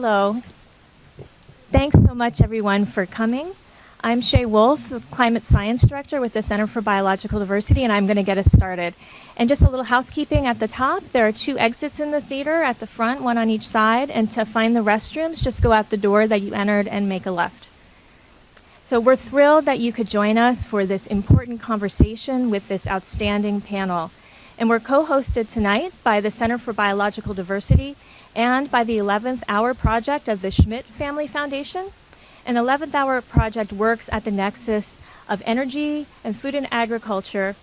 Hello. Thanks so much, everyone, for coming. I'm Shay Wolf, the Climate Science Director with the Center for Biological Diversity, and I'm going to get us started. And just a little housekeeping at the top. There are 2 exits in the theater at the front, 1 on each side. And to find the restrooms, just go out the door that you entered and make a left. So we're thrilled that you could join us for this important conversation with this outstanding panel. And we're co-hosted tonight by the Center for Biological Diversity and by the 11th Hour Project of the Schmidt Family Foundation. An 11th Hour Project works at the nexus of energy and food and agriculture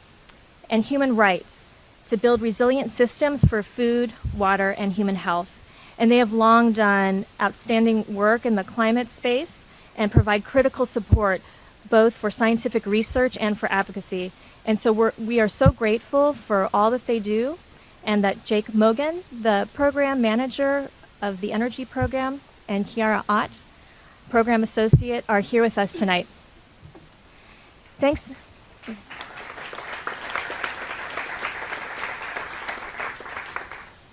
and human rights to build resilient systems for food, water, and human health. And they have long done outstanding work in the climate space and provide critical support both for scientific research and for advocacy. And so we are so grateful for all that they do, and that Jake Mogan, the program manager of the energy program, and Kiara Ott, program associate, are here with us tonight. Thanks.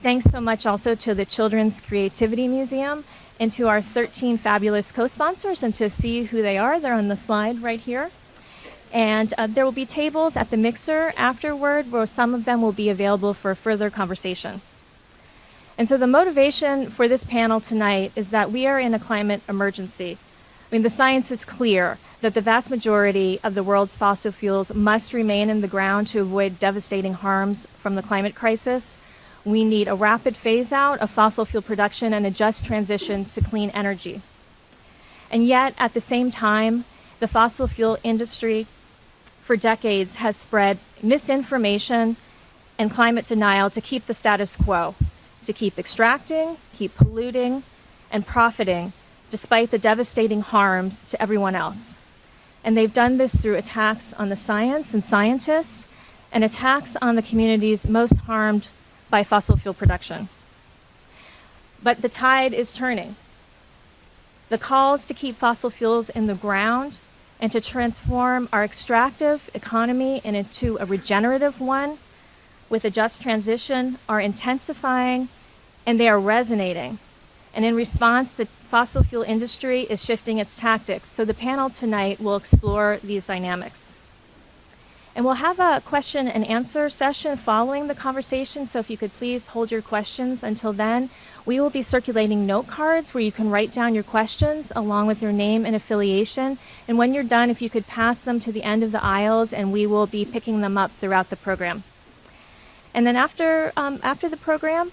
Thanks so much also to the Children's Creativity Museum and to our 13 fabulous co-sponsors, and to see who they are, they're on the slide right here. And there will be tables at the mixer afterward where some of them will be available for further conversation. And so the motivation for this panel tonight is that we are in a climate emergency. I mean, the science is clear that the vast majority of the world's fossil fuels must remain in the ground to avoid devastating harms from the climate crisis. We need a rapid phase out of fossil fuel production and a just transition to clean energy. And yet, at the same time, the fossil fuel industry for decades has spread misinformation and climate denial to keep the status quo, to keep extracting, keep polluting, and profiting despite the devastating harms to everyone else. And they've done this through attacks on the science and scientists, and attacks on the communities most harmed by fossil fuel production. But the tide is turning. The calls to keep fossil fuels in the ground and to transform our extractive economy into a regenerative one with a just transition are intensifying, and they are resonating. And in response, the fossil fuel industry is shifting its tactics. So the panel tonight will explore these dynamics. And we'll have a question and answer session following the conversation, so if you could please hold your questions until then. We will be circulating note cards where you can write down your questions along with your name and affiliation. And when you're done, if you could pass them to the end of the aisles, and we will be picking them up throughout the program. And then after the program,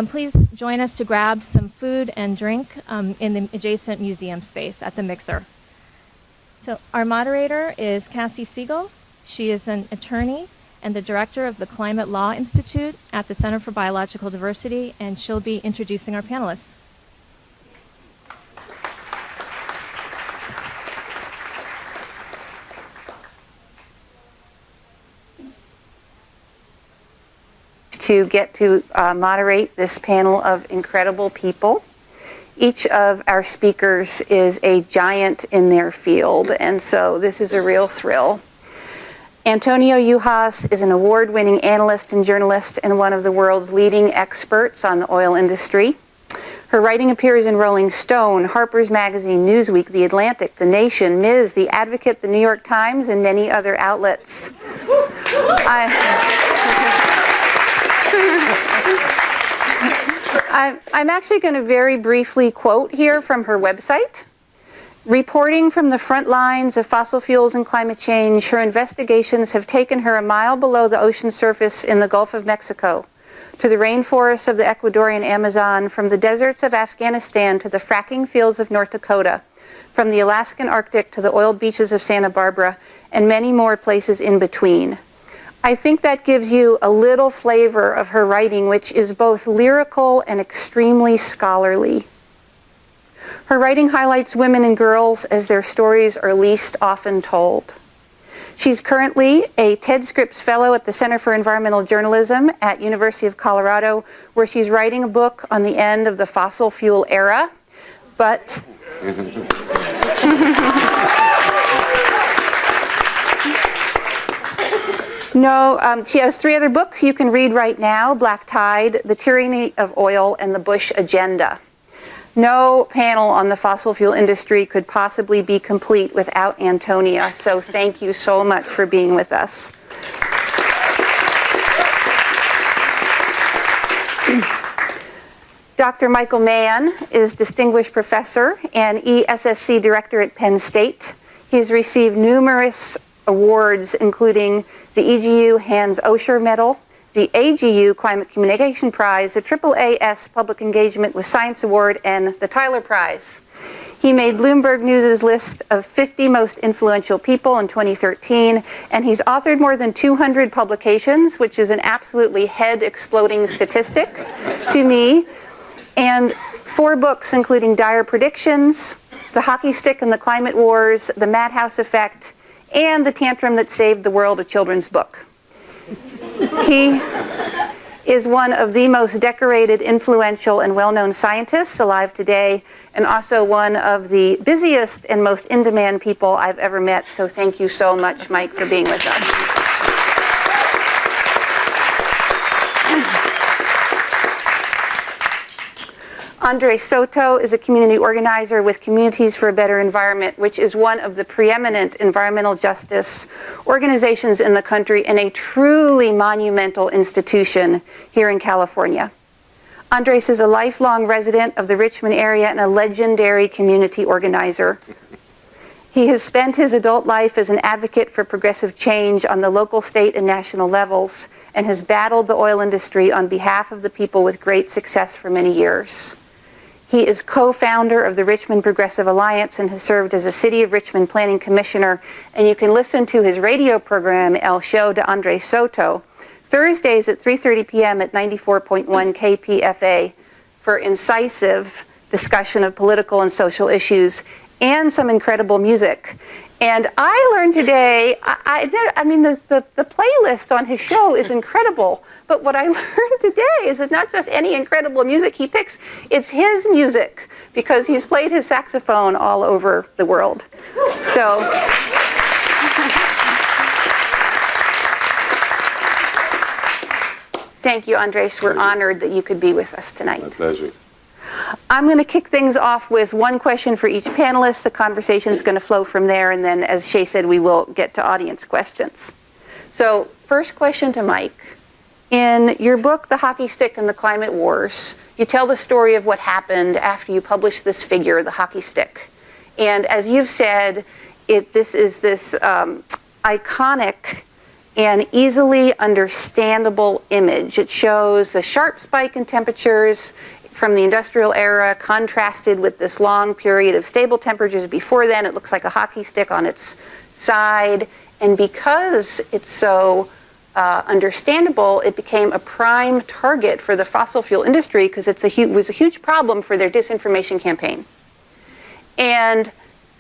please join us to grab some food and drink in the adjacent museum space at the mixer. So our moderator is Kassie Siegel. She is an attorney and the director of the Climate Law Institute at the Center for Biological Diversity, and she'll be introducing our panelists. To get to moderate this panel of incredible people. Each of our speakers is a giant in their field, and so this is a real thrill. Antonia Juhasz is an award-winning analyst and journalist and one of the world's leading experts on the oil industry. Her writing appears in Rolling Stone, Harper's Magazine, Newsweek, The Atlantic, The Nation, Ms., The Advocate, The New York Times, and many other outlets. I'm actually going to very briefly quote here from her website. Reporting from the front lines of fossil fuels and climate change, her investigations have taken her a mile below the ocean surface in the Gulf of Mexico, to the rainforests of the Ecuadorian Amazon, from the deserts of Afghanistan to the fracking fields of North Dakota, from the Alaskan Arctic to the oiled beaches of Santa Barbara, and many more places in between. I think that gives you a little flavor of her writing, which is both lyrical and extremely scholarly. Her writing highlights women and girls as their stories are least often told. She's currently a Ted Scripps Fellow at the Center for Environmental Journalism at University of Colorado, where she's writing a book on the end of the fossil fuel era. But no, she has 3 other books you can read right now: Black Tide, The Tyranny of Oil, and The Bush Agenda. No panel on the fossil fuel industry could possibly be complete without Antonia, so thank you so much for being with us. Dr. Michael Mann is Distinguished Professor and ESSC Director at Penn State. He's received numerous awards, including the EGU Hans Osher Medal, the AGU Climate Communication Prize, the AAAS Public Engagement with Science Award, and the Tyler Prize. He made Bloomberg News' list of 50 most influential people in 2013, and he's authored more than 200 publications, which is an absolutely head-exploding statistic to me, and 4 books, including Dire Predictions, The Hockey Stick and the Climate Wars, The Madhouse Effect, and The Tantrum That Saved the World, a children's book. He is one of the most decorated, influential, and well-known scientists alive today, and also one of the busiest and most in-demand people I've ever met. So thank you so much, Mike, for being with us. Andres Soto is a community organizer with Communities for a Better Environment, which is one of the preeminent environmental justice organizations in the country and a truly monumental institution here in California. Andres is a lifelong resident of the Richmond area and a legendary community organizer. He has spent his adult life as an advocate for progressive change on the local, state, and national levels, and has battled the oil industry on behalf of the people with great success for many years. He is co-founder of the Richmond Progressive Alliance and has served as a City of Richmond Planning Commissioner. And you can listen to his radio program, El Show de Andres Soto, Thursdays at 3:30 p.m. at 94.1 KPFA for incisive discussion of political and social issues and some incredible music. And I learned today, I mean, the playlist on his show is incredible. But what I learned today is it's not just any incredible music he picks, it's his music, because he's played his saxophone all over the world. So, thank you, Andres. We're honored that you could be with us tonight. My pleasure. I'm going to kick things off with one question for each panelist. The conversation is going to flow from there, and then, as Shay said, we will get to audience questions. So, first question to Mike. In your book, The Hockey Stick and the Climate Wars, you tell the story of what happened after you published this figure, the hockey stick. And as you've said, this is this iconic and easily understandable image. It shows the sharp spike in temperatures from the industrial era contrasted with this long period of stable temperatures before then. It looks like a hockey stick on its side. And because it's so understandable, it became a prime target for the fossil fuel industry because it was a huge problem for their disinformation campaign. And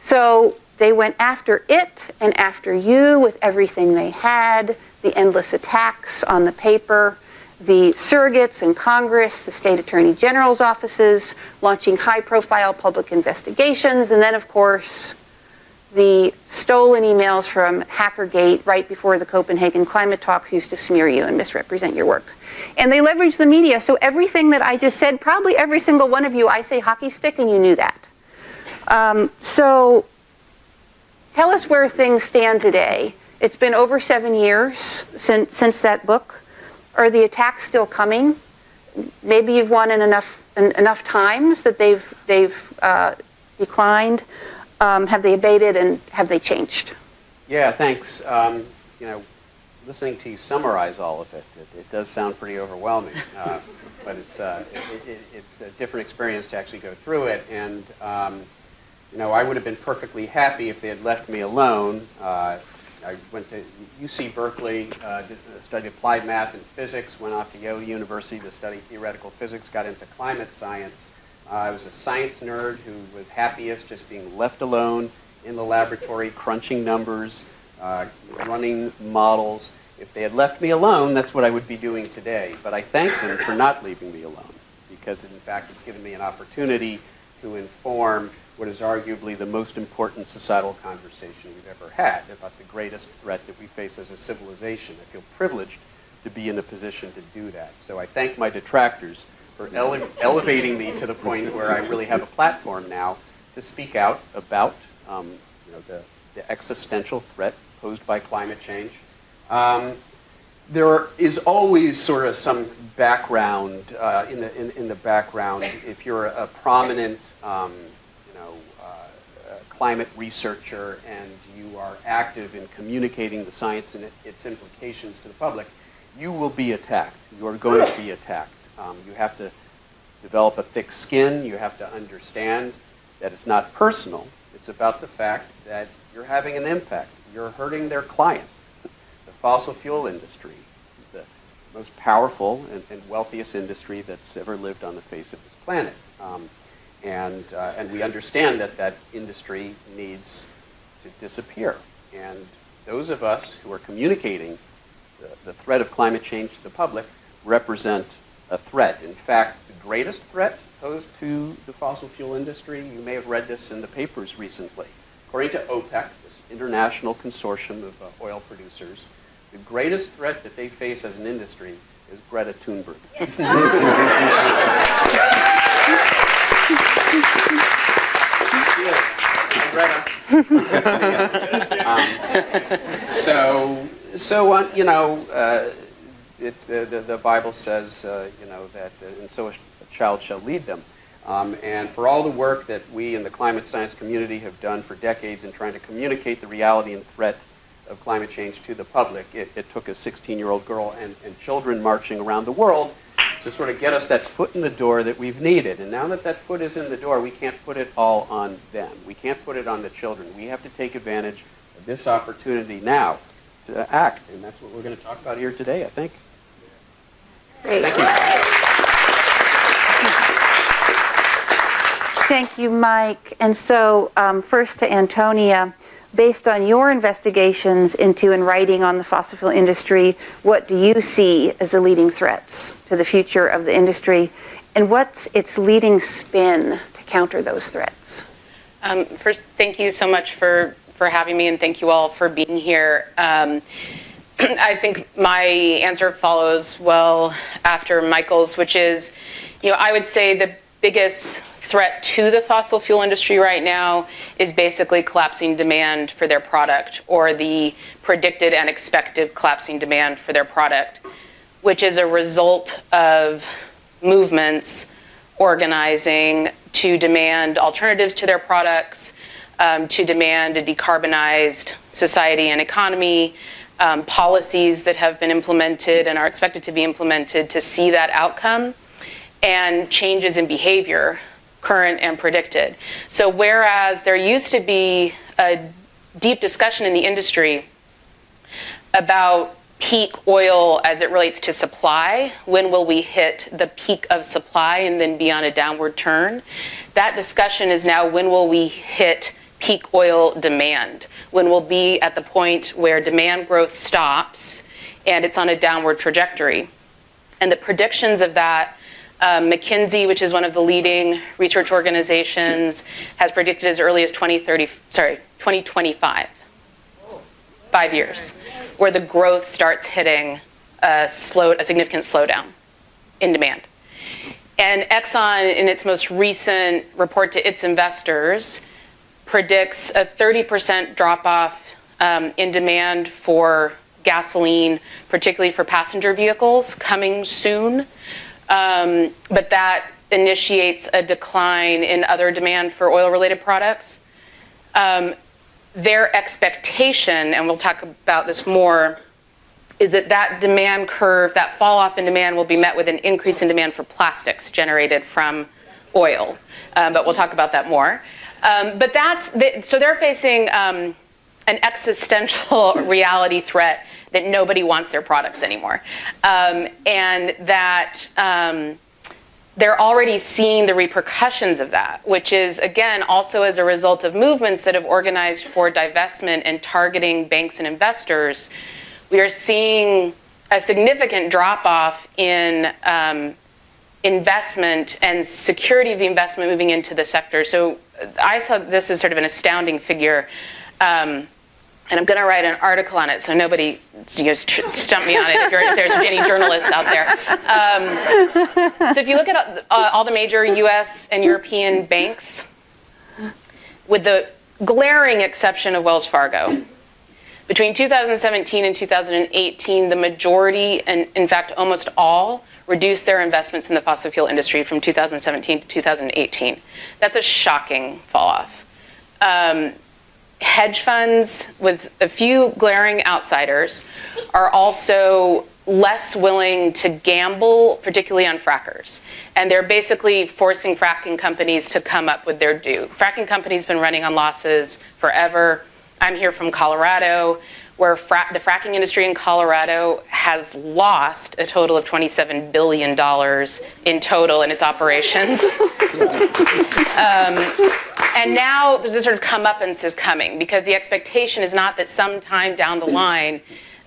so they went after it and after you with everything they had, the endless attacks on the paper, the surrogates in Congress, the state attorney general's offices, launching high-profile public investigations, and then, of course, the stolen emails from Hackergate right before the Copenhagen climate talks used to smear you and misrepresent your work. And they leveraged the media, so everything that I just said, probably every single one of you, I say hockey stick and you knew that. So tell us where things stand today. It's been over 7 years since that book. Are the attacks still coming? Maybe you've won in enough times that they've declined. Have they abated and have they changed? Yeah, thanks. You know, listening to you summarize all of it, it does sound pretty overwhelming, but it's a different experience to actually go through it. And you know, I would have been perfectly happy if they had left me alone. I went to UC Berkeley, studied applied math and physics, went off to Yale University to study theoretical physics, got into climate science. I was a science nerd who was happiest just being left alone in the laboratory, crunching numbers, running models. If they had left me alone, that's what I would be doing today. But I thank them for not leaving me alone, because in fact it's given me an opportunity to inform what is arguably the most important societal conversation we've ever had about the greatest threat that we face as a civilization. I feel privileged to be in a position to do that. So I thank my detractors for elevating me to the point where I really have a platform now to speak out about the existential threat posed by climate change. There is always sort of some background in the background. If you're a prominent climate researcher and you are active in communicating the science and its implications to the public, you will be attacked. You are going to be attacked. You have to develop a thick skin. You have to understand that it's not personal. It's about the fact that you're having an impact. You're hurting their client. The fossil fuel industry is the most powerful and wealthiest industry that's ever lived on the face of this planet. And we understand that that industry needs to disappear. And those of us who are communicating the threat of climate change to the public represent a threat. In fact, the greatest threat posed to the fossil fuel industry, you may have read this in the papers recently. According to OPEC, this international consortium of oil producers, the greatest threat that they face as an industry is Greta Thunberg. Yes. The Bible says, that and so a child shall lead them. And for all the work that we in the climate science community have done for decades in trying to communicate the reality and threat of climate change to the public, it took a 16-year-old girl and children marching around the world to sort of get us that foot in the door that we've needed. And now that that foot is in the door, we can't put it all on them. We can't put it on the children. We have to take advantage of this opportunity now to act. And that's what we're going to talk about here today, I think. Great. Thank you. Thank you, Mike. And so first to Antonia, based on your investigations into and writing on the fossil fuel industry, what do you see as the leading threats to the future of the industry, and what's its leading spin to counter those threats? First, thank you so much for having me, and thank you all for being here. I think my answer follows well after Michael's, which is, I would say the biggest threat to the fossil fuel industry right now is basically collapsing demand for their product, or the predicted and expected collapsing demand for their product, which is a result of movements organizing to demand alternatives to their products, to demand a decarbonized society and economy, policies that have been implemented and are expected to be implemented to see that outcome, and changes in behavior, current and predicted. So whereas there used to be a deep discussion in the industry about peak oil as it relates to supply, when will we hit the peak of supply and then be on a downward turn, that discussion is now, when will we hit peak oil demand? When we'll be at the point where demand growth stops and it's on a downward trajectory. And the predictions of that, McKinsey, which is one of the leading research organizations, has predicted as early as 2025, 5 years, where the growth starts hitting a significant slowdown in demand. And Exxon, in its most recent report to its investors, predicts a 30% drop-off in demand for gasoline, particularly for passenger vehicles, coming soon. But that initiates a decline in other demand for oil-related products. Their expectation, and we'll talk about this more, is that that demand curve, that fall off in demand, will be met with an increase in demand for plastics generated from oil. But we'll talk about that more. But so they're facing an existential reality threat that nobody wants their products anymore. And that they're already seeing the repercussions of that, which is, again, also as a result of movements that have organized for divestment and targeting banks and investors. We are seeing a significant drop-off in investment and security of the investment moving into the sector. So I saw this as sort of an astounding figure. and I'm going to write an article on it, so nobody stump me on it if there's any journalists out there. So if you look at all the major US and European banks, with the glaring exception of Wells Fargo, between 2017 and 2018, the majority, and in fact almost all, reduced their investments in the fossil fuel industry from 2017 to 2018. That's a shocking fall off. Hedge funds, with a few glaring outsiders, are also less willing to gamble, particularly on frackers. And they're basically forcing fracking companies to come up with their due. Fracking companies have been running on losses forever. I'm here from Colorado, where the fracking industry in Colorado has lost a total of $27 billion in total in its operations. And now there's this sort of comeuppance is coming, because the expectation is not that sometime down the line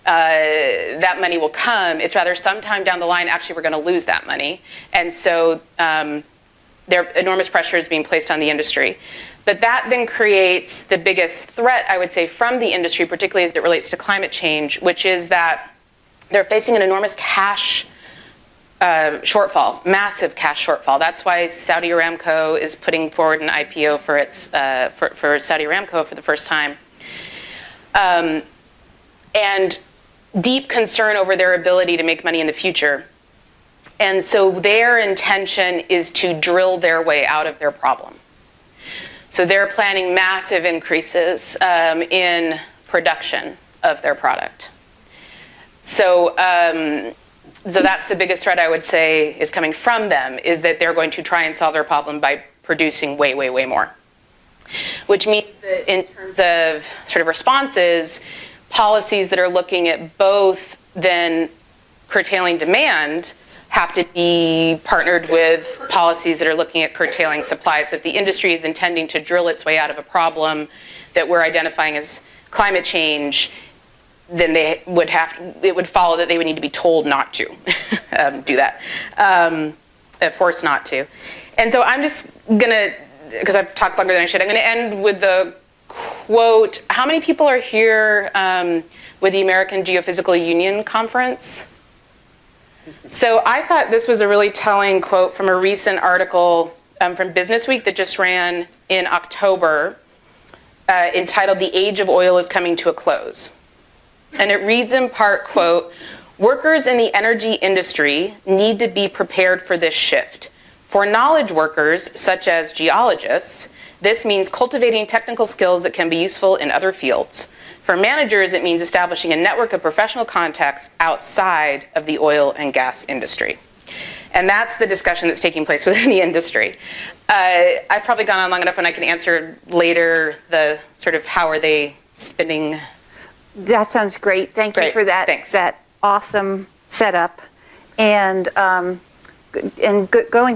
that money will come. It's rather sometime down the line, actually, we're going to lose that money. And so there enormous pressure is being placed on the industry. But that then creates the biggest threat, I would say, from the industry, particularly as it relates to climate change, which is that they're facing an enormous cash shortfall, massive cash shortfall. That's why Saudi Aramco is putting forward an IPO for its for Saudi Aramco for the first time, and deep concern over their ability to make money in the future. And so their intention is to drill their way out of their problem. So they're planning massive increases in production of their product. So, so that's the biggest threat, I would say, is coming from them, is that they're going to try and solve their problem by producing way, way, way more. Which means that in terms of sort of responses, policies that are looking at both then curtailing demand have to be partnered with policies that are looking at curtailing supply. So if the industry is intending to drill its way out of a problem that we're identifying as climate change, then they would it would follow that they would need to be told not to do that, forced not to. And so I'm just gonna, because I've talked longer than I should, I'm gonna end with the quote. How many people are here with the American Geophysical Union Conference? So I thought this was a really telling quote from a recent article from Business Week that just ran in October, entitled "The Age of Oil is Coming to a Close." And it reads in part, quote, "Workers in the energy industry need to be prepared for this shift. For knowledge workers, such as geologists, this means cultivating technical skills that can be useful in other fields. For managers, it means establishing a network of professional contacts outside of the oil and gas industry." And that's the discussion that's taking place within the industry. I've probably gone on long enough, and I can answer later the sort of how are they spending. That sounds great. Thank you for that. Thanks. That awesome setup. And going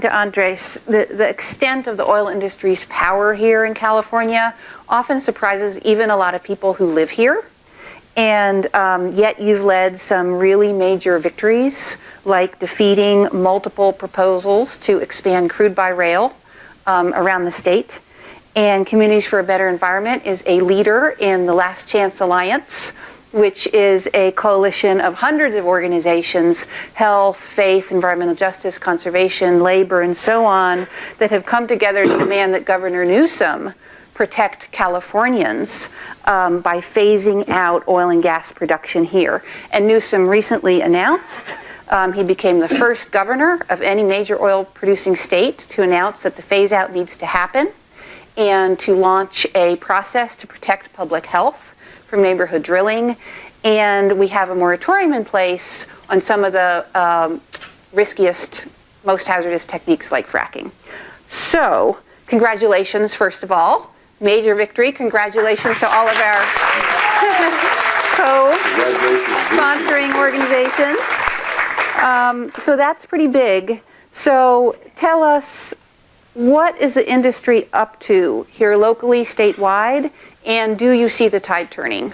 to Andres, the extent of the oil industry's power here in California often surprises even a lot of people who live here. And yet you've led some really major victories, like defeating multiple proposals to expand crude by rail around the state. And Communities for a Better Environment is a leader in the Last Chance Alliance, which is a coalition of hundreds of organizations, health, faith, environmental justice, conservation, labor, and so on, that have come together to demand that Governor Newsom protect Californians by phasing out oil and gas production here. And Newsom recently announced he became the first governor of any major oil producing state to announce that the phase out needs to happen and to launch a process to protect public health from neighborhood drilling. And we have a moratorium in place on some of the riskiest, most hazardous techniques like fracking. So, congratulations, first of all. Major victory. Congratulations to all of our co-sponsoring organizations. So that's pretty big. So tell us, what is the industry up to here locally, statewide, and do you see the tide turning?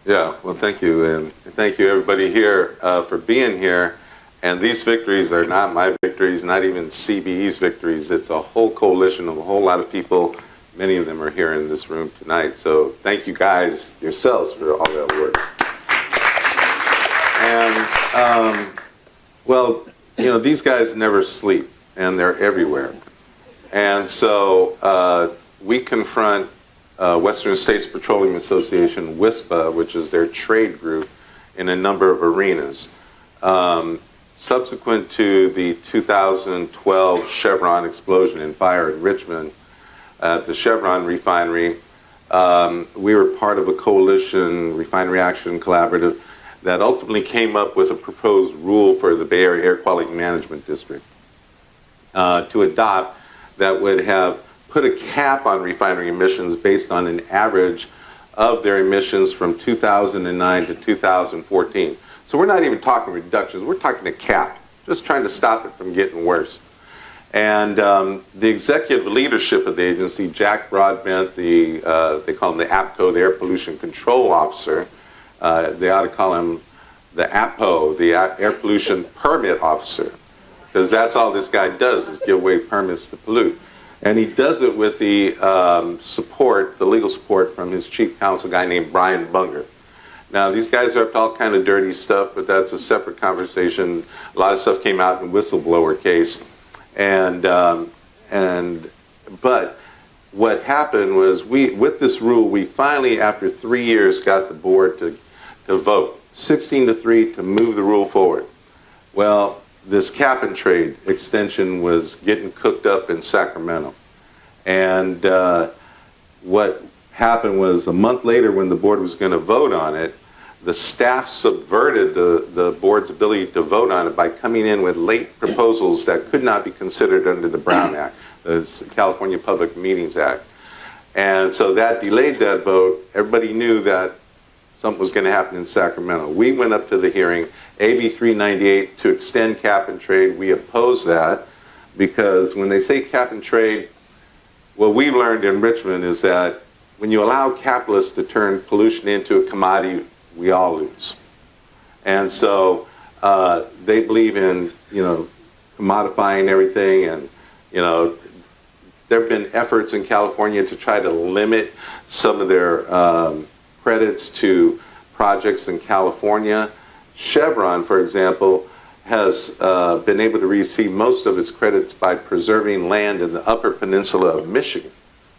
Yeah, well, thank you, and thank you everybody here for being here. And these victories are not my victories, not even CBE's victories. It's a whole coalition of a whole lot of people many of them are here in this room tonight. So thank you guys yourselves for all that work. And, well, you know, these guys never sleep, and they're everywhere. And so we confront Western States Petroleum Association, WSPA, which is their trade group, in a number of arenas. Subsequent to the 2012 Chevron explosion and fire in Richmond at the Chevron refinery, we were part of a coalition, Refinery Action Collaborative, that ultimately came up with a proposed rule for the Bay Area Air Quality Management District to adopt that would have put a cap on refinery emissions based on an average of their emissions from 2009 to 2014. So we're not even talking reductions, we're talking a cap, just trying to stop it from getting worse. And the executive leadership of the agency, Jack Broadbent, they call him the APCO, the Air Pollution Control Officer, they ought to call him the APO, the Air Pollution Permit Officer, because that's all this guy does is give away permits to pollute. And he does it with the support, the legal support from his chief counsel guy named Brian Bunger. Now, these guys are up to all kind of dirty stuff, but that's a separate conversation. A lot of stuff came out in the whistleblower case. But what happened was with this rule, we finally, after 3 years, got the board to vote, 16-3, to move the rule forward. Well, this cap and trade extension was getting cooked up in Sacramento. And what happened was a month later when the board was going to vote on it, the staff subverted the board's ability to vote on it by coming in with late proposals that could not be considered under the Brown Act, the California Public Meetings Act. And so that delayed that vote. Everybody knew that something was going to happen in Sacramento. We went up to the hearing, AB 398, to extend cap and trade. We opposed that because when they say cap and trade, what we learned in Richmond is that when you allow capitalists to turn pollution into a commodity, we all lose. And so they believe in, you know, commodifying everything, and, you know, there have been efforts in California to try to limit some of their credits to projects in California. Chevron, for example, has been able to receive most of its credits by preserving land in the Upper Peninsula of Michigan,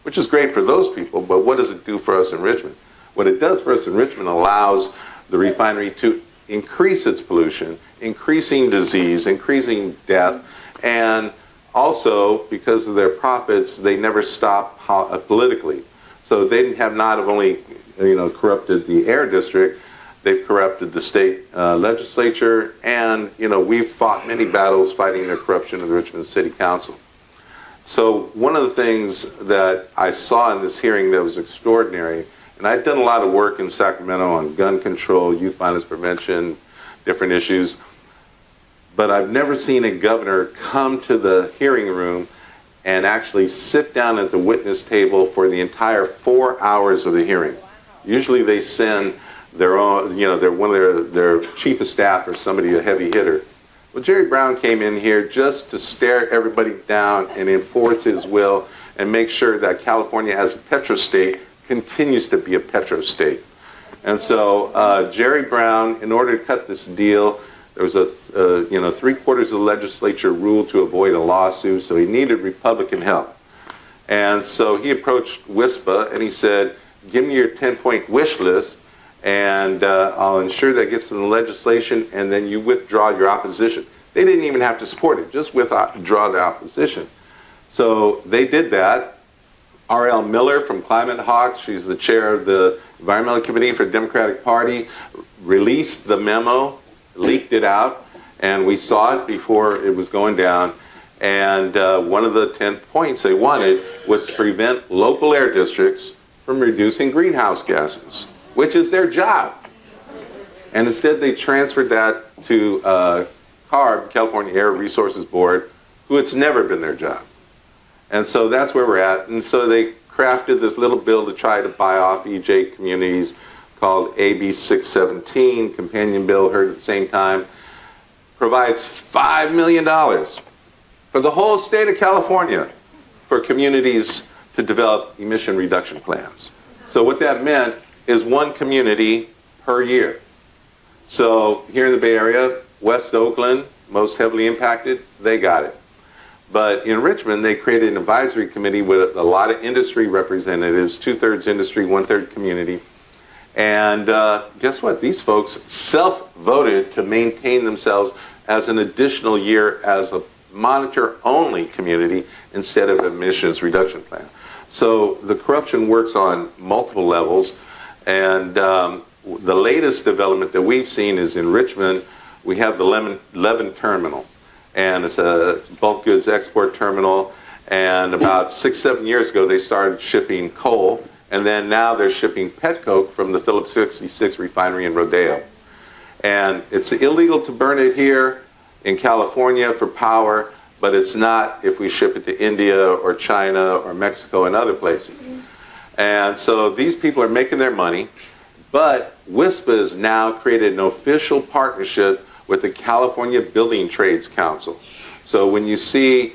which is great for those people, but what does it do for us in Richmond? What it does for us in Richmond allows the refinery to increase its pollution, increasing disease, increasing death, and also, because of their profits, they never stop politically. So they have not only, you know, corrupted the air district, they've corrupted the state legislature, and, you know, we've fought many battles fighting the corruption of the Richmond City Council. So one of the things that I saw in this hearing that was extraordinary, and I'd done a lot of work in Sacramento on gun control, youth violence prevention, different issues, but I've never seen a governor come to the hearing room and actually sit down at the witness table for the entire 4 hours of the hearing. Usually they send their own, you know, one of their chief of staff or somebody, a heavy hitter. Well, Jerry Brown came in here just to stare everybody down and enforce his will and make sure that California as a petrostate continues to be a petrostate. And so Jerry Brown, in order to cut this deal, there was a, you know, 3/4 of the legislature ruled to avoid a lawsuit, so he needed Republican help. And so he approached WSPA and he said, give me your 10-point wish list, and I'll ensure that gets in the legislation, and then you withdraw your opposition. They didn't even have to support it, just withdraw the opposition. So they did that. R.L. Miller from Climate Hawk, she's the chair of the Environmental Committee for the Democratic Party, released the memo, leaked it out, and we saw it before it was going down. And one of the 10 points they wanted was to prevent local air districts from reducing greenhouse gases, which is their job. And instead they transferred that to CARB, California Air Resources Board, who it's never been their job. And so that's where we're at. And so they crafted this little bill to try to buy off EJ communities called AB 617, companion bill heard at the same time, provides $5 million for the whole state of California for communities to develop emission reduction plans. So what that meant is one community per year. So here in the Bay Area, West Oakland, most heavily impacted, they got it. But in Richmond, they created an advisory committee with a lot of industry representatives, 2/3 industry, 1/3 community. And guess what? These folks self-voted to maintain themselves as an additional year as a monitor-only community instead of emissions reduction plan. So the corruption works on multiple levels. And the latest development that we've seen is in Richmond, we have the Levin Terminal. And it's a bulk goods export terminal. And about 6-7 years ago, they started shipping coal. And then now they're shipping petcoke from the Phillips 66 refinery in Rodeo. And it's illegal to burn it here in California for power, but it's not if we ship it to India or China or Mexico and other places. And so these people are making their money, but WISPA has now created an official partnership with the California Building Trades Council. So when you see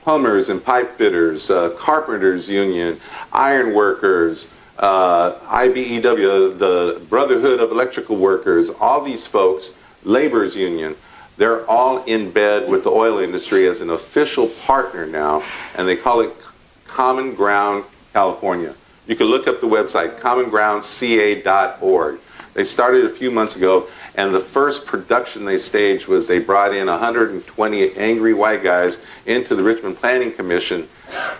plumbers and pipe fitters, carpenters union, iron workers, IBEW, the Brotherhood of Electrical Workers, all these folks, laborers union, they're all in bed with the oil industry as an official partner now, and they call it Common Ground California. You can look up the website, commongroundca.org. They started a few months ago, and the first production they staged was they brought in 120 angry white guys into the Richmond Planning Commission,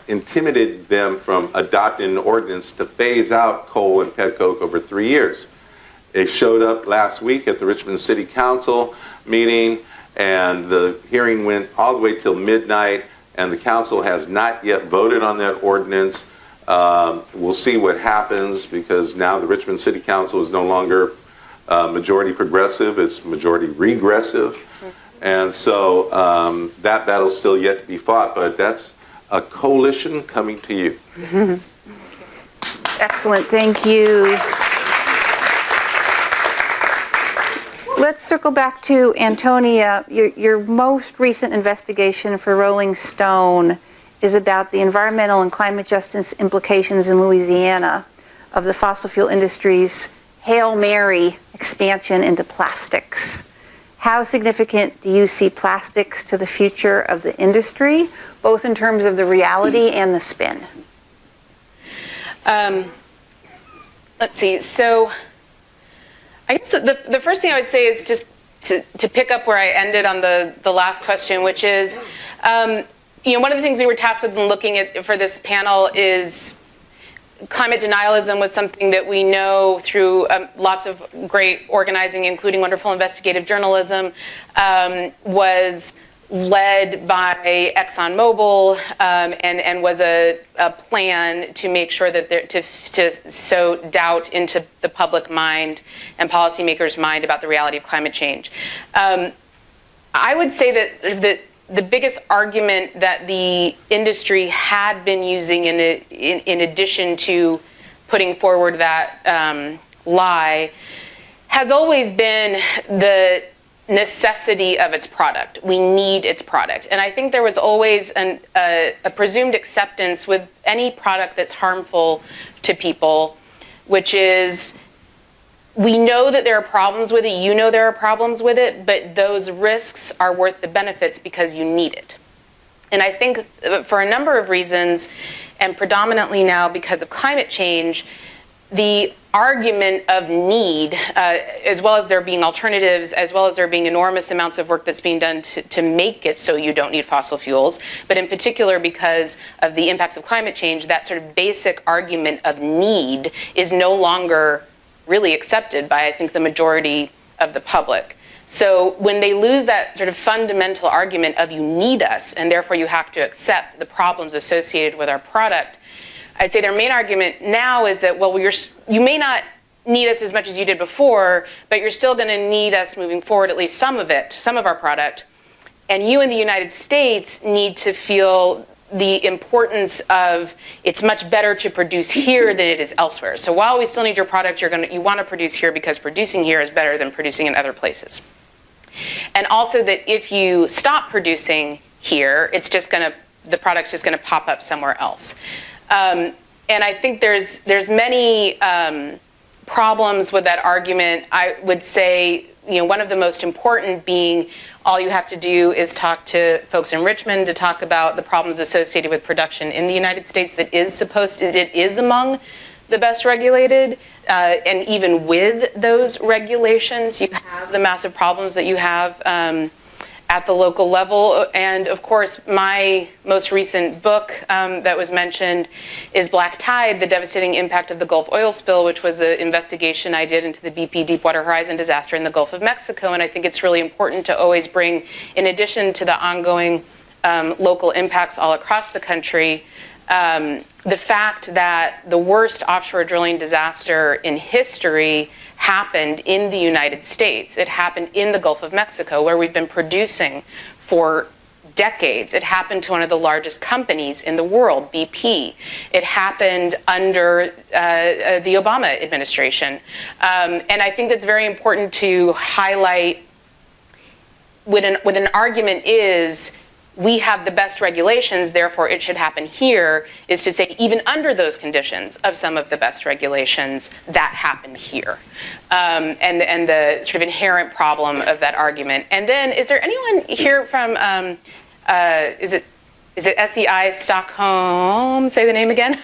intimidated them from adopting an ordinance to phase out coal and petcoke over 3 years. They showed up last week at the Richmond City Council meeting, and the hearing went all the way till midnight, and the council has not yet voted on that ordinance. We'll see what happens, because now the Richmond City Council is no longer majority progressive, it's majority regressive. And so that battle's still yet to be fought, but that's a coalition coming to you. Excellent, thank you. Let's circle back to Antonia. Your most recent investigation for Rolling Stone is about the environmental and climate justice implications in Louisiana of the fossil fuel industry's Hail Mary expansion into plastics. How significant do you see plastics to the future of the industry, both in terms of the reality and the spin? Let's see. So I guess the first thing I would say is just to pick up where I ended on the last question, which is, you know, one of the things we were tasked with in looking at for this panel is climate denialism was something that we know through lots of great organizing, including wonderful investigative journalism, was led by ExxonMobil and was a plan to make sure that to sow doubt into the public mind and policymakers' mind about the reality of climate change. I would say that the biggest argument that the industry had been using in addition to putting forward that lie has always been the necessity of its product. We need its product. And I think there was always a presumed acceptance with any product that's harmful to people, which is, we know that there are problems with it, you know there are problems with it, but those risks are worth the benefits because you need it. And I think for a number of reasons, and predominantly now because of climate change, the argument of need, as well as there being alternatives, as well as there being enormous amounts of work that's being done to make it so you don't need fossil fuels, but in particular because of the impacts of climate change, that sort of basic argument of need is no longer really accepted by, I think, the majority of the public. So when they lose that sort of fundamental argument of you need us, and therefore you have to accept the problems associated with our product, I'd say their main argument now is that, well, you may not need us as much as you did before, but you're still going to need us moving forward, at least some of it, some of our product. And you in the United States need to feel the importance of it's much better to produce here than it is elsewhere. So while we still need your product, you want to produce here because producing here is better than producing in other places. And also that if you stop producing here, the product's just going to pop up somewhere else. And I think there's many problems with that argument. I would say, one of the most important being all you have to do is talk to folks in Richmond to talk about the problems associated with production in the United States that it is among the best regulated. And even with those regulations, you have the massive problems that you have at the local level. And of course, my most recent book that was mentioned is Black Tide, The Devastating Impact of the Gulf Oil Spill, which was an investigation I did into the BP Deepwater Horizon disaster in the Gulf of Mexico. And I think it's really important to always bring, in addition to the ongoing local impacts all across the country, the fact that the worst offshore drilling disaster in history happened in the United States. It happened in the Gulf of Mexico, where we've been producing for decades. It happened to one of the largest companies in the world, BP. It happened under the Obama administration. And I think that's very important to highlight with an argument is, we have the best regulations, therefore it should happen here, is to say even under those conditions of some of the best regulations, that happened here. And the sort of inherent problem of that argument. And then, is there anyone here from, is it SEI Stockholm? Say the name again.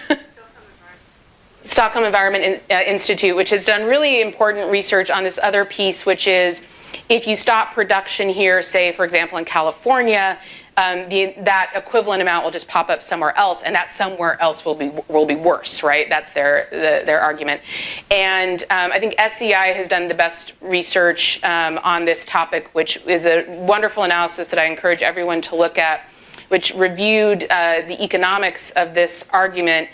Stockholm Environment Institute, which has done really important research on this other piece, which is if you stop production here, say, for example, in California, that equivalent amount will just pop up somewhere else, and that somewhere else will be worse, right? That's their argument. And I think SEI has done the best research on this topic, which is a wonderful analysis that I encourage everyone to look at, which reviewed the economics of this argument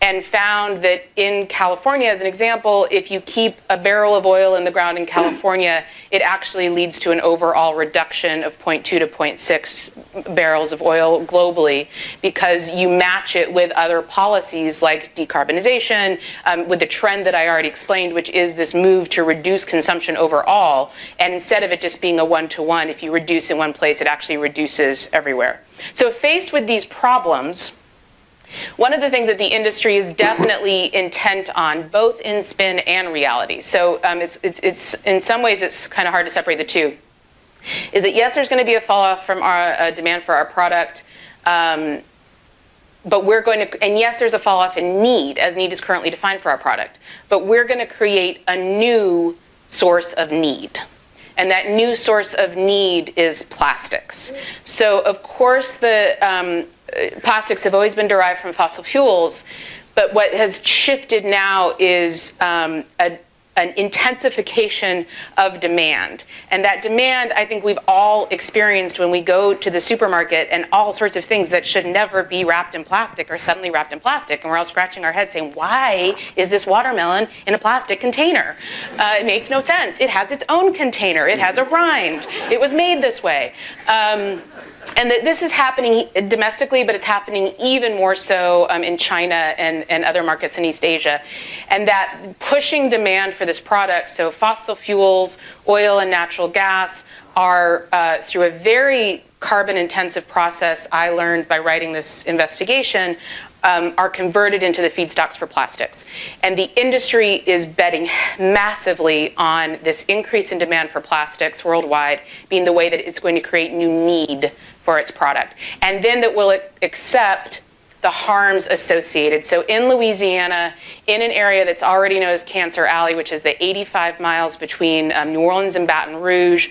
and found that in California, as an example, if you keep a barrel of oil in the ground in California, it actually leads to an overall reduction of 0.2 to 0.6 barrels of oil globally, because you match it with other policies like decarbonization, with the trend that I already explained, which is this move to reduce consumption overall. And instead of it just being a one-to-one, if you reduce in one place, it actually reduces everywhere. So faced with these problems, one of the things that the industry is definitely intent on, both in spin and reality, so it's in some ways it's kind of hard to separate the two, is that yes, there's going to be a fall off from our demand for our product, but we're going to, and yes, there's a fall off in need, as need is currently defined for our product, but we're going to create a new source of need. And that new source of need is plastics. So of course the plastics have always been derived from fossil fuels, but what has shifted now is an intensification of demand. And that demand, I think we've all experienced when we go to the supermarket, and all sorts of things that should never be wrapped in plastic are suddenly wrapped in plastic, and we're all scratching our heads saying, why is this watermelon in a plastic container? It makes no sense. It has its own container. It has a rind. It was made this way. And this is happening domestically, but it's happening even more so in China and other markets in East Asia. And that pushing demand for this product, so fossil fuels, oil and natural gas, are through a very carbon-intensive process I learned by writing this investigation, are converted into the feedstocks for plastics. And the industry is betting massively on this increase in demand for plastics worldwide being the way that it's going to create new need for its product. And then that will accept the harms associated. So in Louisiana, in an area that's already known as Cancer Alley, which is the 85 miles between New Orleans and Baton Rouge,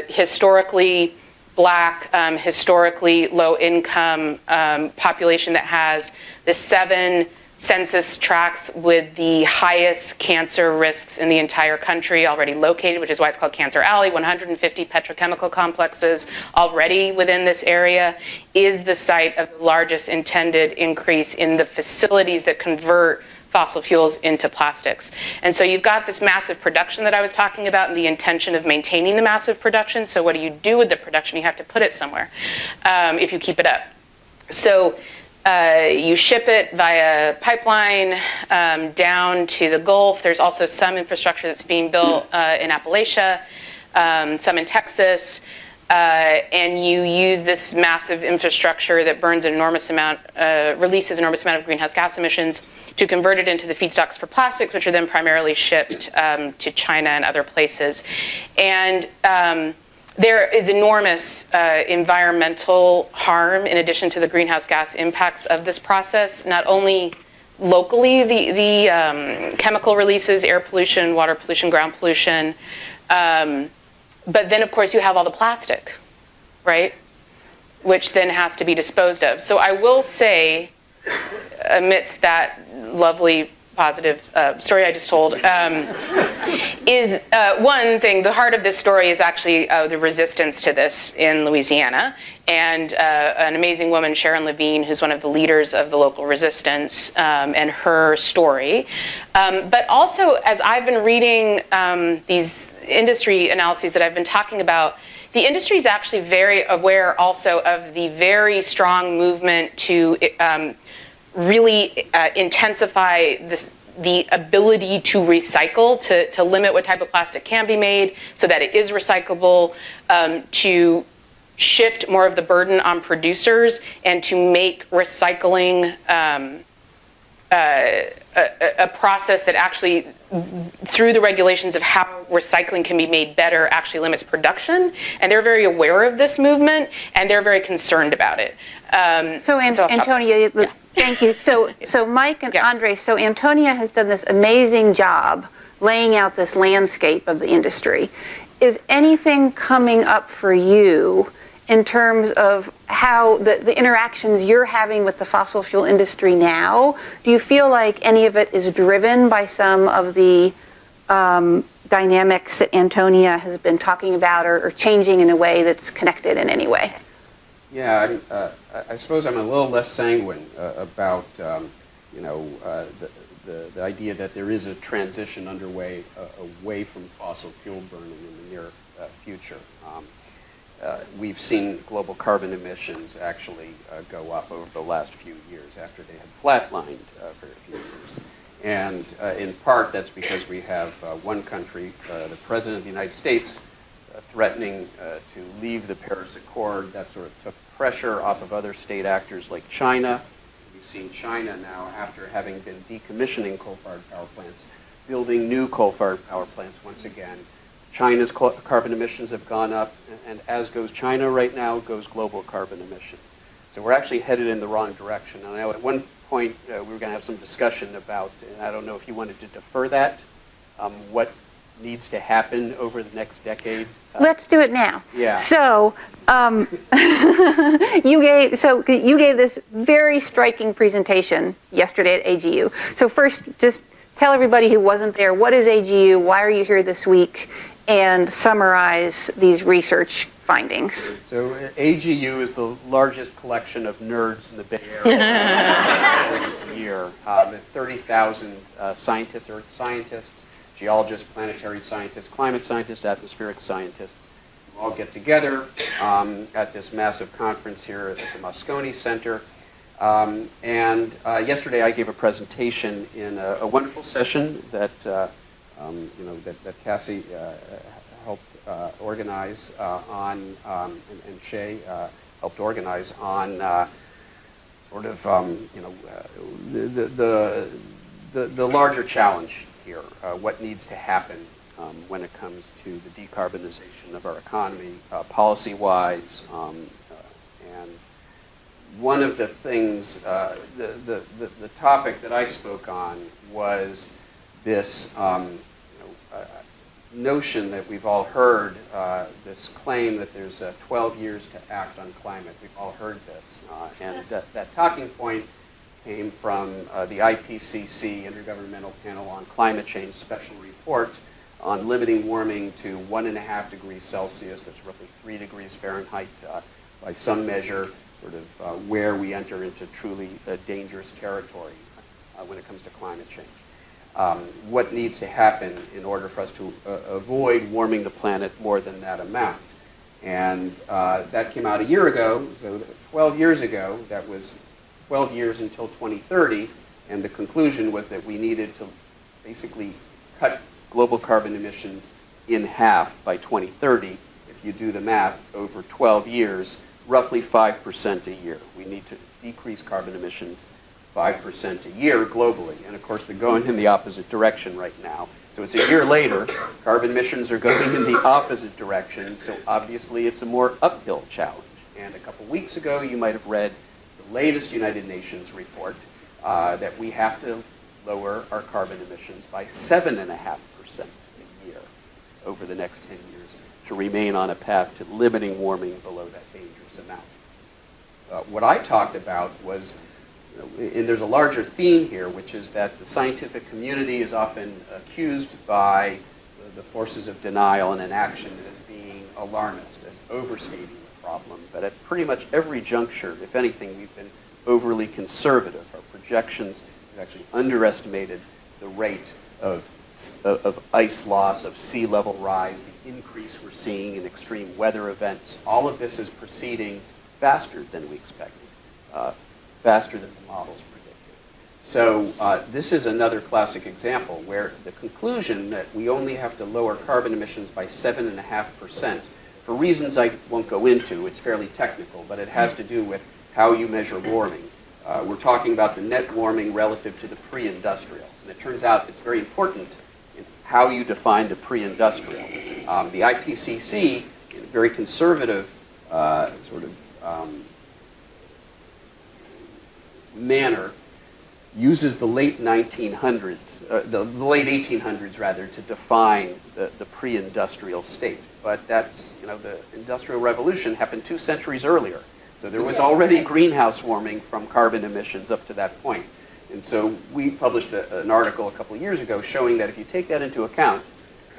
historically Black, historically low-income population that has the 7 census tracts with the highest cancer risks in the entire country already located, which is why it's called Cancer Alley. 150 petrochemical complexes already within this area, is the site of the largest intended increase in the facilities that convert fossil fuels into plastics. And so you've got this massive production that I was talking about, and the intention of maintaining the massive production. So what do you do with the production? You have to put it somewhere if you keep it up. So you ship it via pipeline down to the Gulf. There's also some infrastructure that's being built in Appalachia, some in Texas. and you use this massive infrastructure that burns an enormous amount, releases an enormous amount of greenhouse gas emissions to convert it into the feedstocks for plastics, which are then primarily shipped to China and other places. And there is enormous environmental harm in addition to the greenhouse gas impacts of this process, not only locally, the chemical releases, air pollution, water pollution, ground pollution, but then, of course, you have all the plastic, right? Which then has to be disposed of. So I will say, amidst that lovely, positive story I just told, is one thing, the heart of this story is actually the resistance to this in Louisiana. And an amazing woman, Sharon Levine, who's one of the leaders of the local resistance, and her story. But also, as I've been reading these industry analyses that I've been talking about, the industry is actually very aware also of the very strong movement to really intensify the ability to recycle, to limit what type of plastic can be made so that it is recyclable, to shift more of the burden on producers, and to make recycling a process that actually, through the regulations of how recycling can be made better, actually limits production. And they're very aware of this movement, and they're very concerned about it. So Antonia, yeah. Thank you. So Mike and Yes. Andres, so Antonia has done this amazing job laying out this landscape of the industry. Is anything coming up for you in terms of how the interactions you're having with the fossil fuel industry now? Do you feel like any of it is driven by some of the dynamics that Antonia has been talking about, or changing in a way that's connected in any way? Yeah, I suppose I'm a little less sanguine about the idea that there is a transition underway away from fossil fuel burning in the near future. We've seen global carbon emissions actually go up over the last few years after they had flatlined for a few years. And in part, that's because we have one country, the President of the United States, threatening to leave the Paris Accord. That sort of took pressure off of other state actors like China. We've seen China now, after having been decommissioning coal-fired power plants, building new coal-fired power plants once again. China's carbon emissions have gone up, and as goes China right now, goes global carbon emissions. So we're actually headed in the wrong direction. And I know at one point we were going to have some discussion about, and I don't know if you wanted to defer that, what needs to happen over the next decade. Let's do it now. Yeah. So you gave this very striking presentation yesterday at AGU. So first, just tell everybody who wasn't there, what is AGU? Why are you here this week? And summarize these research findings. So AGU is the largest collection of nerds in the Bay Area every year. 30,000 scientists, earth scientists, geologists, planetary scientists, climate scientists, atmospheric scientists, all get together at this massive conference here at the Moscone Center. Yesterday I gave a presentation in a wonderful session that that Kassie helped organize and Shay helped organize on sort of the larger challenge here, what needs to happen when it comes to the decarbonization of our economy, policy-wise, and one of the things, the topic that I spoke on was this notion that we've all heard, this claim that there's 12 years to act on climate. We've all heard this. And that talking point came from the IPCC, Intergovernmental Panel on Climate Change Special Report on limiting warming to 1.5 degrees Celsius, that's roughly 3 degrees Fahrenheit by some measure, sort of where we enter into truly dangerous territory when it comes to climate change. What needs to happen in order for us to avoid warming the planet more than that amount. And that came out a year ago, so 12 years ago, that was 12 years until 2030, and the conclusion was that we needed to basically cut global carbon emissions in half by 2030 if if you do the math, over 12 years, roughly 5% a year. We need to decrease carbon emissions 5% a year globally. And of course, they're going in the opposite direction right now. So it's a year later, carbon emissions are going in the opposite direction, so obviously it's a more uphill challenge. And a couple weeks ago, you might have read the latest United Nations report that we have to lower our carbon emissions by 7.5% a year over the next 10 years to remain on a path to limiting warming below that dangerous amount. What I talked about was, and there's a larger theme here, which is that the scientific community is often accused by the forces of denial and inaction as being alarmist, as overstating the problem. But at pretty much every juncture, if anything, we've been overly conservative. Our projections have actually underestimated the rate of ice loss, of sea level rise, the increase we're seeing in extreme weather events. All of this is proceeding faster than we expected, faster than the models predicted. So this is another classic example where the conclusion that we only have to lower carbon emissions by 7.5%, for reasons I won't go into, it's fairly technical, but it has to do with how you measure warming. We're talking about the net warming relative to the pre-industrial. And it turns out it's very important in how you define the pre-industrial. The IPCC, in a very conservative manner, uses the late 1900s, the late 1800s rather, to define the pre-industrial state. But that's, the Industrial Revolution happened 2 centuries earlier. So there was already greenhouse warming from carbon emissions up to that point. And so we published an article a couple of years ago showing that if you take that into account,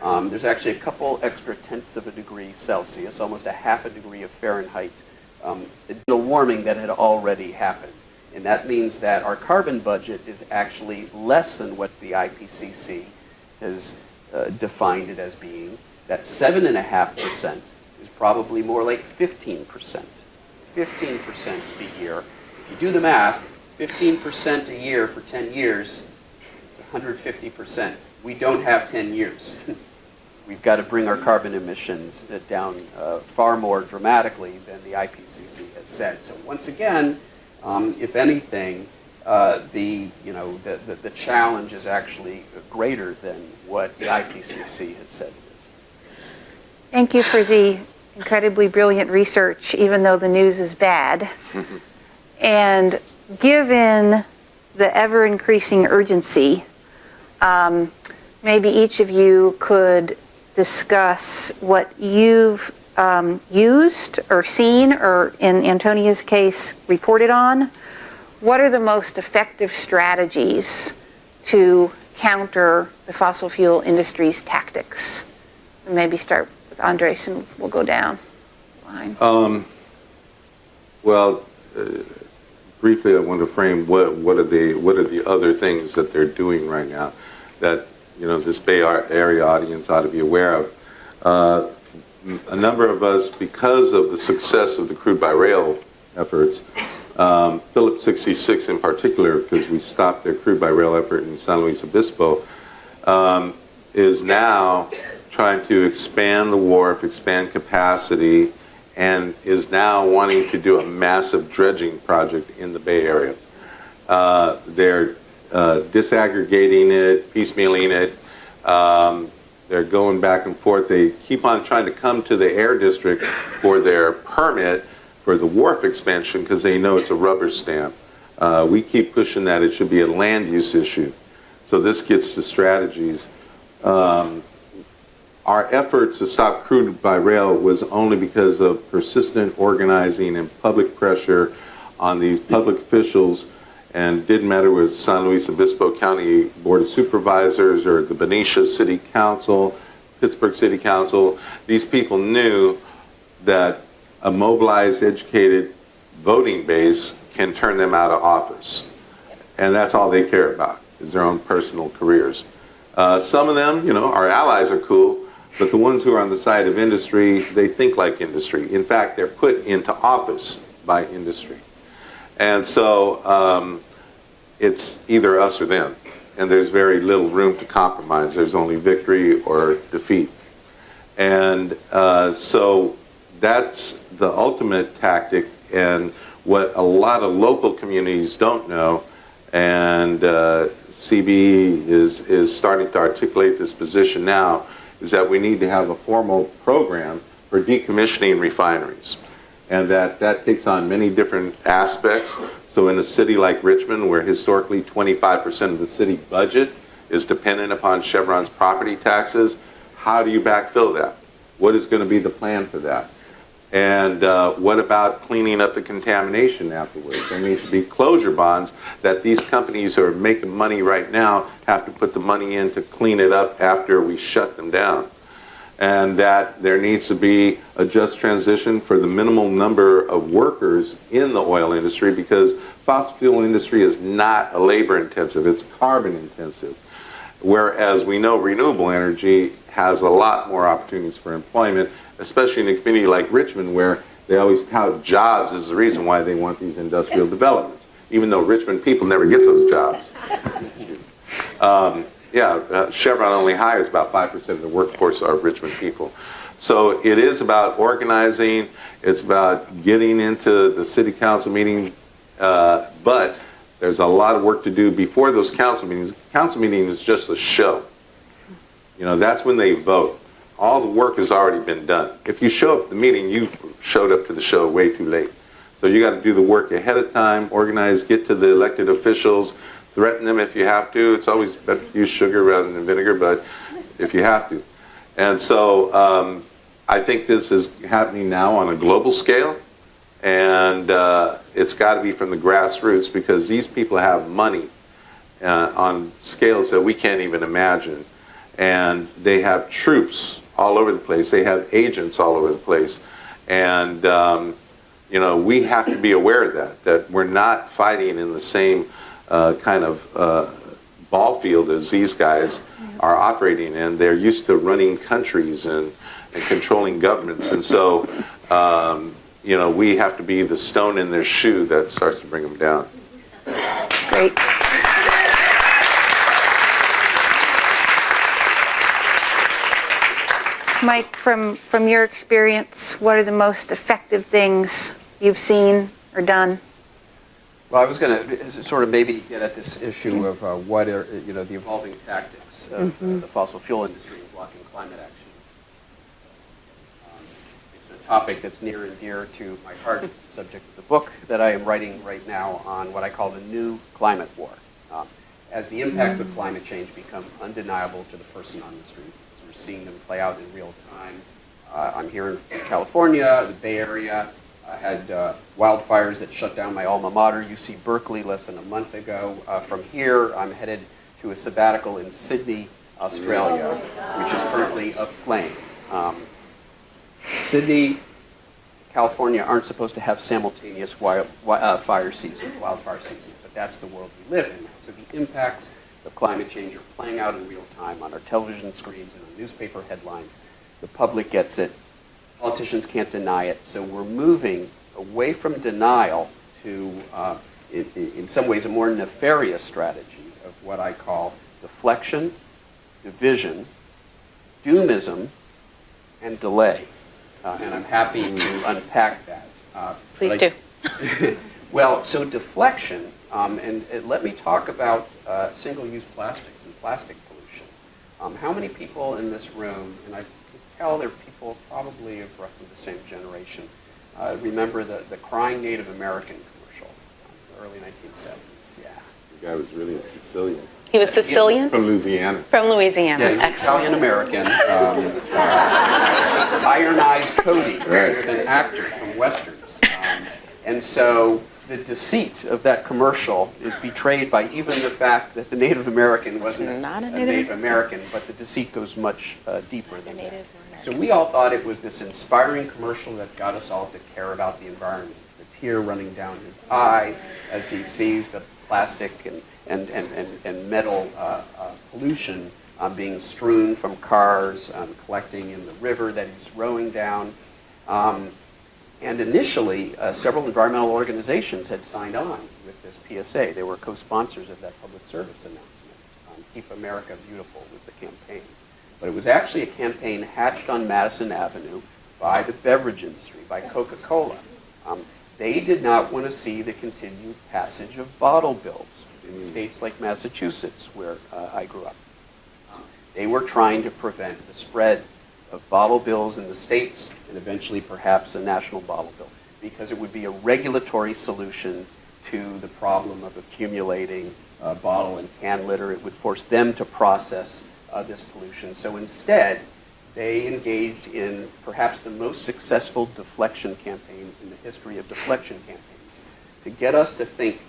there's actually a couple extra tenths of a degree Celsius, almost a half a degree of Fahrenheit, additional warming that had already happened. And that means that our carbon budget is actually less than what the IPCC has defined it as being. That 7.5% is probably more like 15%. 15% a year. If you do the math, 15% a year for 10 years, it's 150%. We don't have 10 years. We've got to bring our carbon emissions down far more dramatically than the IPCC has said. So once again, if anything, the challenge is actually greater than what the IPCC has said it is. Thank you for the incredibly brilliant research, even though the news is bad. And given the ever-increasing urgency, maybe each of you could discuss what you've used or seen, or in Antonia's case, reported on. What are the most effective strategies to counter the fossil fuel industry's tactics? And maybe start with Andres, and we'll go down the line. Briefly, I want to frame what are the other things that they're doing right now that this Bay Area audience ought to be aware of. A number of us, because of the success of the crude by rail efforts, Phillips 66 in particular, because we stopped their crude by rail effort in San Luis Obispo, is now trying to expand the wharf, expand capacity, and is now wanting to do a massive dredging project in the Bay Area. They're disaggregating it, piecemealing it. They're going back and forth. They keep on trying to come to the Air District for their permit for the wharf expansion because they know it's a rubber stamp. We keep pushing that it should be a land use issue. So this gets to strategies. Our efforts to stop crude by rail was only because of persistent organizing and public pressure on these public officials, and didn't matter whether it was San Luis Obispo County Board of Supervisors or the Benicia City Council, Pittsburgh City Council. These people knew that a mobilized, educated voting base can turn them out of office. And that's all they care about, is their own personal careers. Some of them, our allies are cool, but the ones who are on the side of industry, they think like industry. In fact, they're put into office by industry. And so it's either us or them. And there's very little room to compromise. There's only victory or defeat. And so that's the ultimate tactic, and what a lot of local communities don't know, and CB is starting to articulate this position now, is that we need to have a formal program for decommissioning refineries. And that takes on many different aspects. So in a city like Richmond, where historically 25% of the city budget is dependent upon Chevron's property taxes, how do you backfill that? What is going to be the plan for that? And what about cleaning up the contamination afterwards? There needs to be closure bonds that these companies who are making money right now have to put the money in to clean it up after we shut them down. And that there needs to be a just transition for the minimal number of workers in the oil industry, because fossil fuel industry is not a labor intensive, it's carbon intensive. Whereas we know renewable energy has a lot more opportunities for employment, especially in a community like Richmond, where they always tout jobs as the reason why they want these industrial developments, even though Richmond people never get those jobs. Chevron only hires about 5% of the workforce are Richmond people. So it is about organizing, it's about getting into the city council meeting, but there's a lot of work to do before those council meetings. Council meeting is just a show. You know, that's when they vote. All the work has already been done. If you show up at the meeting, you showed up to the show way too late. So you got to do the work ahead of time, organize, get to the elected officials, threaten them if you have to. It's always better to use sugar rather than vinegar, but if you have to. And so I think this is happening now on a global scale, and it's got to be from the grassroots, because these people have money on scales that we can't even imagine. And they have troops all over the place. They have agents all over the place. And, you know, we have to be aware of that we're not fighting in the same kind of ball field as these guys are operating in. They're used to running countries and controlling governments. And so, you know, we have to be the stone in their shoe that starts to bring them down. Great. Mike, from your experience, what are the most effective things you've seen or done? Well, I was going to sort of maybe get at this issue of what are, you know, the evolving tactics of the fossil fuel industry in blocking climate action. It's a topic that's near and dear to my heart. It's the subject of the book that I am writing right now on what I call the new climate war. As the impacts of climate change become undeniable to the person on the street, as we're seeing them play out in real time. I'm here in California, the Bay Area. I had wildfires that shut down my alma mater, UC Berkeley, less than a month ago. From here, I'm headed to a sabbatical in Sydney, Australia, which is currently aflame. Sydney, California aren't supposed to have simultaneous wildfire season, but that's the world we live in. So the impacts of climate change are playing out in real time on our television screens and on newspaper headlines. The public gets it. Politicians can't deny it. So we're moving away from denial to, in some ways, a more nefarious strategy of what I call deflection, division, doomism, and delay. And I'm happy to unpack that. Please do. Well, so deflection, and let me talk about single-use plastics and plastic pollution. How many people in this room, and I can tell there are people probably of roughly the same generation, remember the crying Native American commercial in the early 1970s? Yeah. The guy was really a Sicilian. He was Sicilian? From Louisiana. From Louisiana. Yeah, he was Italian-American, ironized Cody, right. He was an actor from Westerns. And so the deceit of that commercial is betrayed by even the fact that the Native American wasn't not a Native American, but the deceit goes much deeper than that. So we all thought it was this inspiring commercial that got us all to care about the environment. The tear running down his eye as he sees the plastic and metal pollution being strewn from cars, collecting in the river that he's rowing down. And initially, several environmental organizations had signed on with this PSA. They were co-sponsors of that public service announcement. Keep America Beautiful was the campaign. but it was actually a campaign hatched on Madison Avenue by the beverage industry, by Coca-Cola. They did not want to see the continued passage of bottle bills in states like Massachusetts, where I grew up. They were trying to prevent the spread of bottle bills in the states and eventually perhaps a national bottle bill, because it would be a regulatory solution to the problem of accumulating bottle and can litter. It would force them to process this pollution. So instead, they engaged in perhaps the most successful deflection campaign in the history of deflection campaigns, to get us to think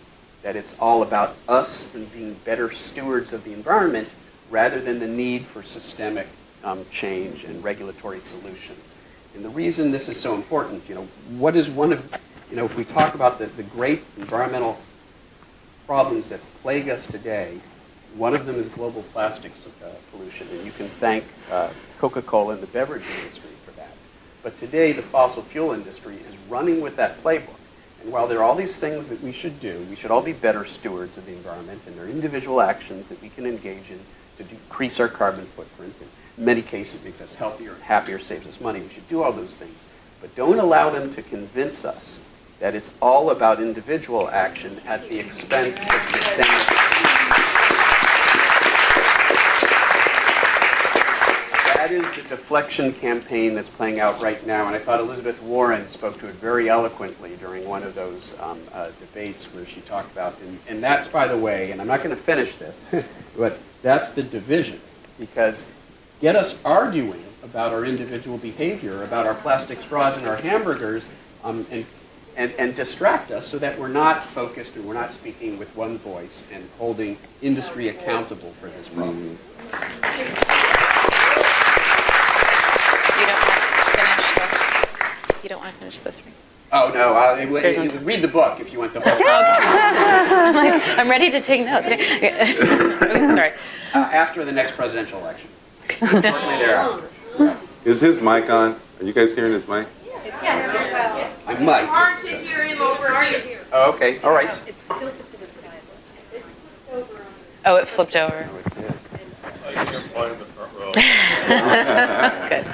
that it's all about us and being better stewards of the environment rather than the need for systemic change and regulatory solutions. And the reason this is so important, what is one of, if we talk about the great environmental problems that plague us today, one of them is global plastics pollution, and you can thank Coca-Cola and the beverage industry for that. But today, the fossil fuel industry is running with that playbook. And while there are all these things that we should do, we should all be better stewards of the environment, and there are individual actions that we can engage in to decrease our carbon footprint. In many cases, it makes us healthier and happier, saves us money. We should do all those things. But don't allow them to convince us that it's all about individual action at the expense of sustainability. That is the deflection campaign that's playing out right now, and I thought Elizabeth Warren spoke to it very eloquently during one of those debates where she talked about, and that's, by the way, and I'm not going to finish this, but that's the division, because get us arguing about our individual behavior, about our plastic straws and our hamburgers, and distract us so that we're not focused and we're not speaking with one voice and holding industry accountable for this problem. You don't want to finish the three. Oh, no. Read the book if you want the whole thing. I'm ready to take notes. Okay. Sorry. After the next presidential election. Shortly thereafter. Is his mic on? Are you guys hearing his mic? I'm Mike. Hard to hear him over here. Oh, okay. All right. It's tilted to the side. It flipped over on Oh, it flipped over. Oh, it did. I can find in the front row. Good.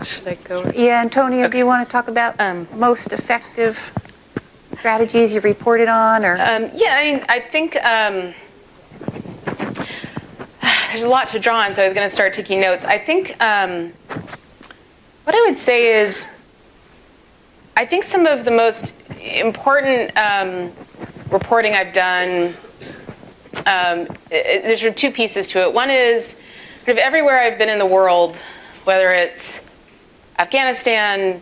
Should I go? Yeah, Antonia, do you want to talk about most effective strategies you've reported on? Or Yeah, I think there's a lot to draw on, so I was going to start taking notes. I think what I would say is, I think some of the most important reporting I've done, there's sort of two pieces to it. One is sort of everywhere I've been in the world, whether it's Afghanistan,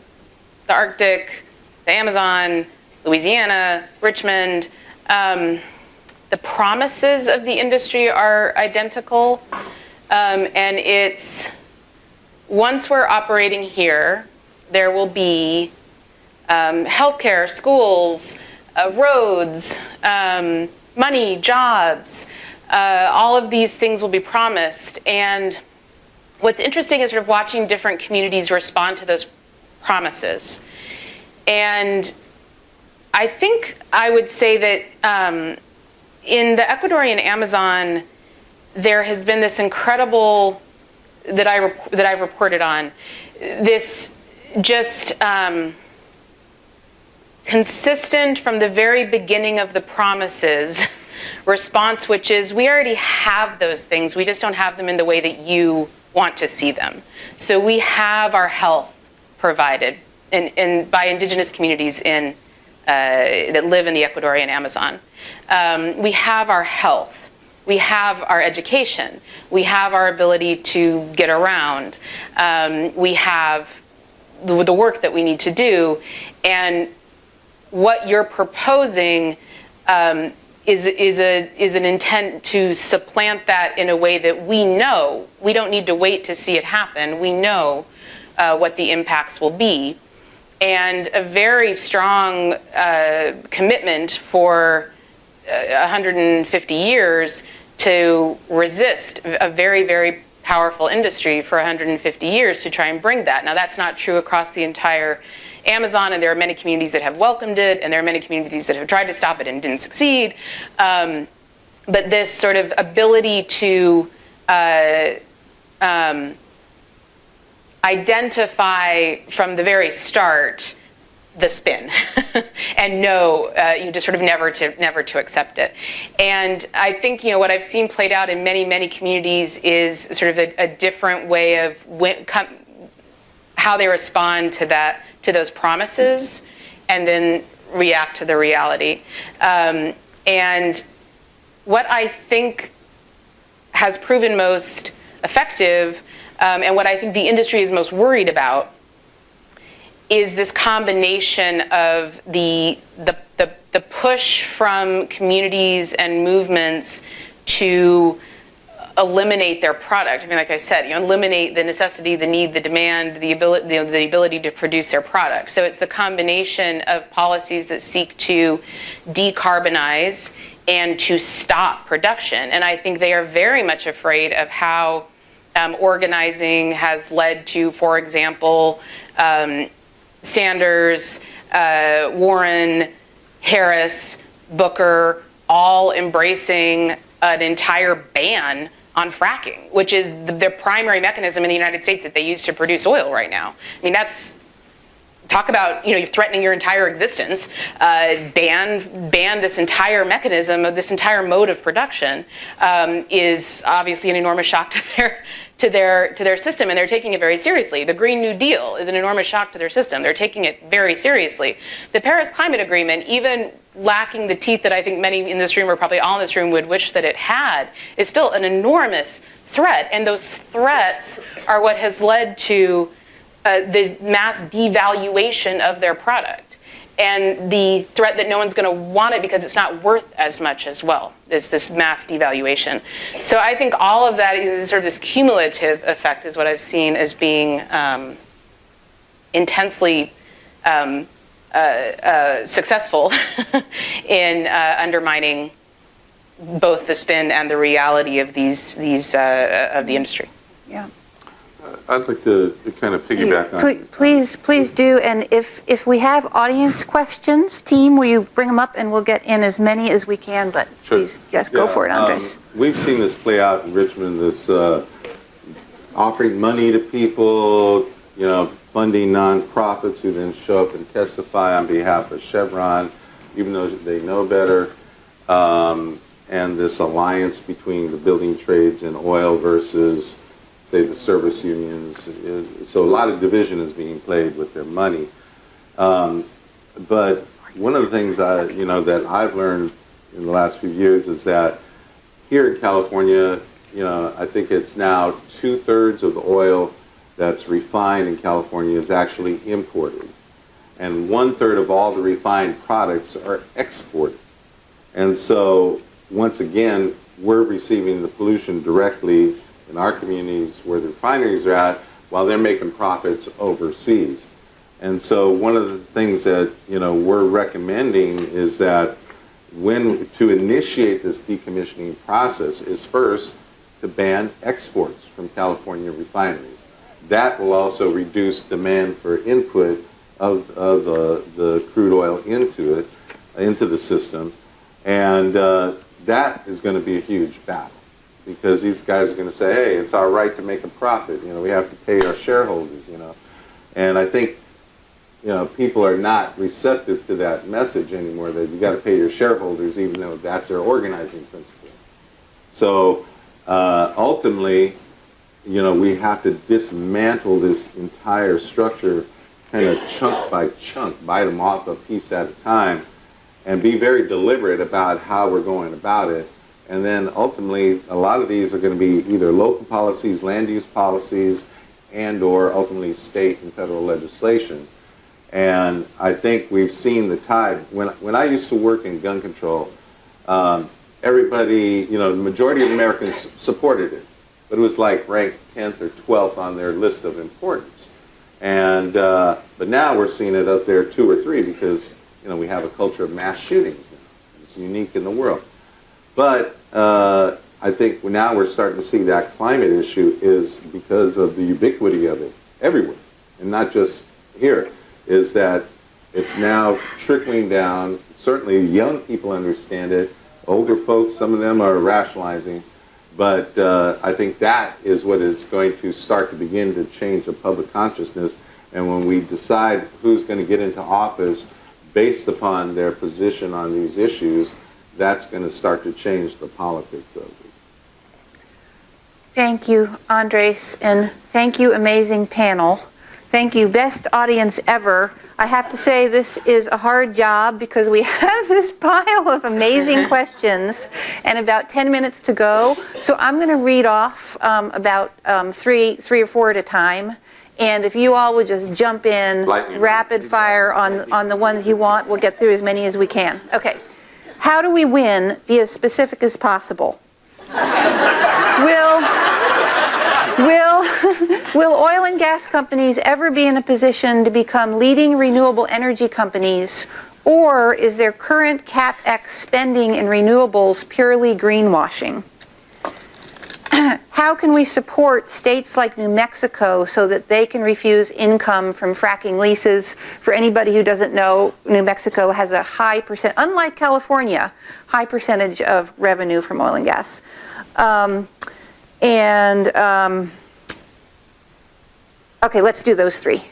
the Arctic, the Amazon, Louisiana, Richmond, the promises of the industry are identical. And it's, once we're operating here, there will be healthcare, schools, roads, money, jobs. All of these things will be promised. And what's interesting is sort of watching different communities respond to those promises. And I think I would say that in the Ecuadorian Amazon, there has been this incredible, that I've reported on, this just consistent from the very beginning of the promises response, which is, we already have those things, we just don't have them in the way that you want to see them. So we have our health provided by indigenous communities that live in the Ecuadorian Amazon. We have our health. We have our education. We have our ability to get around. We have the work that we need to do. And what you're proposing is an intent to supplant that in a way that we know. We don't need to wait to see it happen. We know what the impacts will be. And a very strong commitment for 150 years to resist a very, very powerful industry for 150 years to try and bring that. Now, that's not true across the entire Amazon, and there are many communities that have welcomed it, and there are many communities that have tried to stop it and didn't succeed. But but this sort of ability to identify from the very start the spin and know you just sort of never to accept it. And I think what I've seen played out in many communities is sort of a different way of how they respond to those promises and then react to the reality. And what I think has proven most effective, and what I think the industry is most worried about, is this combination of the push from communities and movements to eliminate their product. I mean, like I said, eliminate the necessity, the need, the demand, the ability to produce their product. So it's the combination of policies that seek to decarbonize and to stop production. And I think they are very much afraid of how organizing has led to, for example, Sanders, Warren, Harris, Booker, all embracing an entire ban on fracking, which is the primary mechanism in the United States that they use to produce oil right now. I mean, talk about you're threatening your entire existence. Ban this entire mechanism of this entire mode of production is obviously an enormous shock to their system, and they're taking it very seriously. The Green New Deal is an enormous shock to their system. They're taking it very seriously. The Paris Climate Agreement, even lacking the teeth that I think many in this room, or probably all in this room, would wish that it had, is still an enormous threat. And those threats are what has led to the mass devaluation of their product, and the threat that no one's going to want it because it's not worth as much as well, is this mass devaluation. So I think all of that is sort of this cumulative effect is what I've seen as being intensely successful in undermining both the spin and the reality of these of the industry. Yeah. I'd like to kind of piggyback on. Please do. And if we have audience questions, team, will you bring them up, and we'll get in as many as we can. But Sure. please, yes, go for it, Andres. We've seen this play out in Richmond. This offering money to people, funding nonprofits who then show up and testify on behalf of Chevron, even though they know better. And this alliance between the building trades and oil versus, say, the service unions. So a lot of division is being played with their money. But one of the things that I've learned in the last few years is that here in California, I think it's now 2/3 of the oil that's refined in California is actually imported. And 1/3 of all the refined products are exported. And so once again, we're receiving the pollution directly in our communities where the refineries are at, while they're making profits overseas. And so one of the things that we're recommending is that to initiate this decommissioning process is first to ban exports from California refineries. That will also reduce demand for input of the crude oil into the system, and that is going to be a huge battle. Because these guys are going to say, hey, it's our right to make a profit. We have to pay our shareholders, And I think, people are not receptive to that message anymore, that you got to pay your shareholders, even though that's their organizing principle. So ultimately, we have to dismantle this entire structure kind of chunk by chunk, bite them off a piece at a time, and be very deliberate about how we're going about it. And then ultimately, a lot of these are going to be either local policies, land use policies, and or ultimately state and federal legislation. And I think we've seen the tide. When I used to work in gun control, everybody, the majority of Americans supported it. But it was like ranked 10th or 12th on their list of importance. And but now we're seeing it up there 2 or 3 because, we have a culture of mass shootings. It's unique in the world. But I think now we're starting to see that climate issue is because of the ubiquity of it everywhere, and not just here, is that it's now trickling down. Certainly young people understand it, older folks, some of them are rationalizing, but I think that is what is going to start to begin to change the public consciousness. And when we decide who's going to get into office based upon their position on these issues, that's going to start to change the politics of it. Thank you, Andres, and thank you, amazing panel. Thank you, best audience ever. I have to say this is a hard job because we have this pile of amazing questions and about 10 minutes to go. So I'm going to read off about three or four at a time. And if you all would just jump in rapid fire on the ones you want, we'll get through as many as we can. Okay. How do we win? Be as specific as possible. Will oil and gas companies ever be in a position to become leading renewable energy companies, or is their current CapEx spending in renewables purely greenwashing? How can we support states like New Mexico so that they can refuse income from fracking leases? For anybody who doesn't know, New Mexico has a high percent, unlike California, high percentage of revenue from oil and gas. Okay, let's do those three.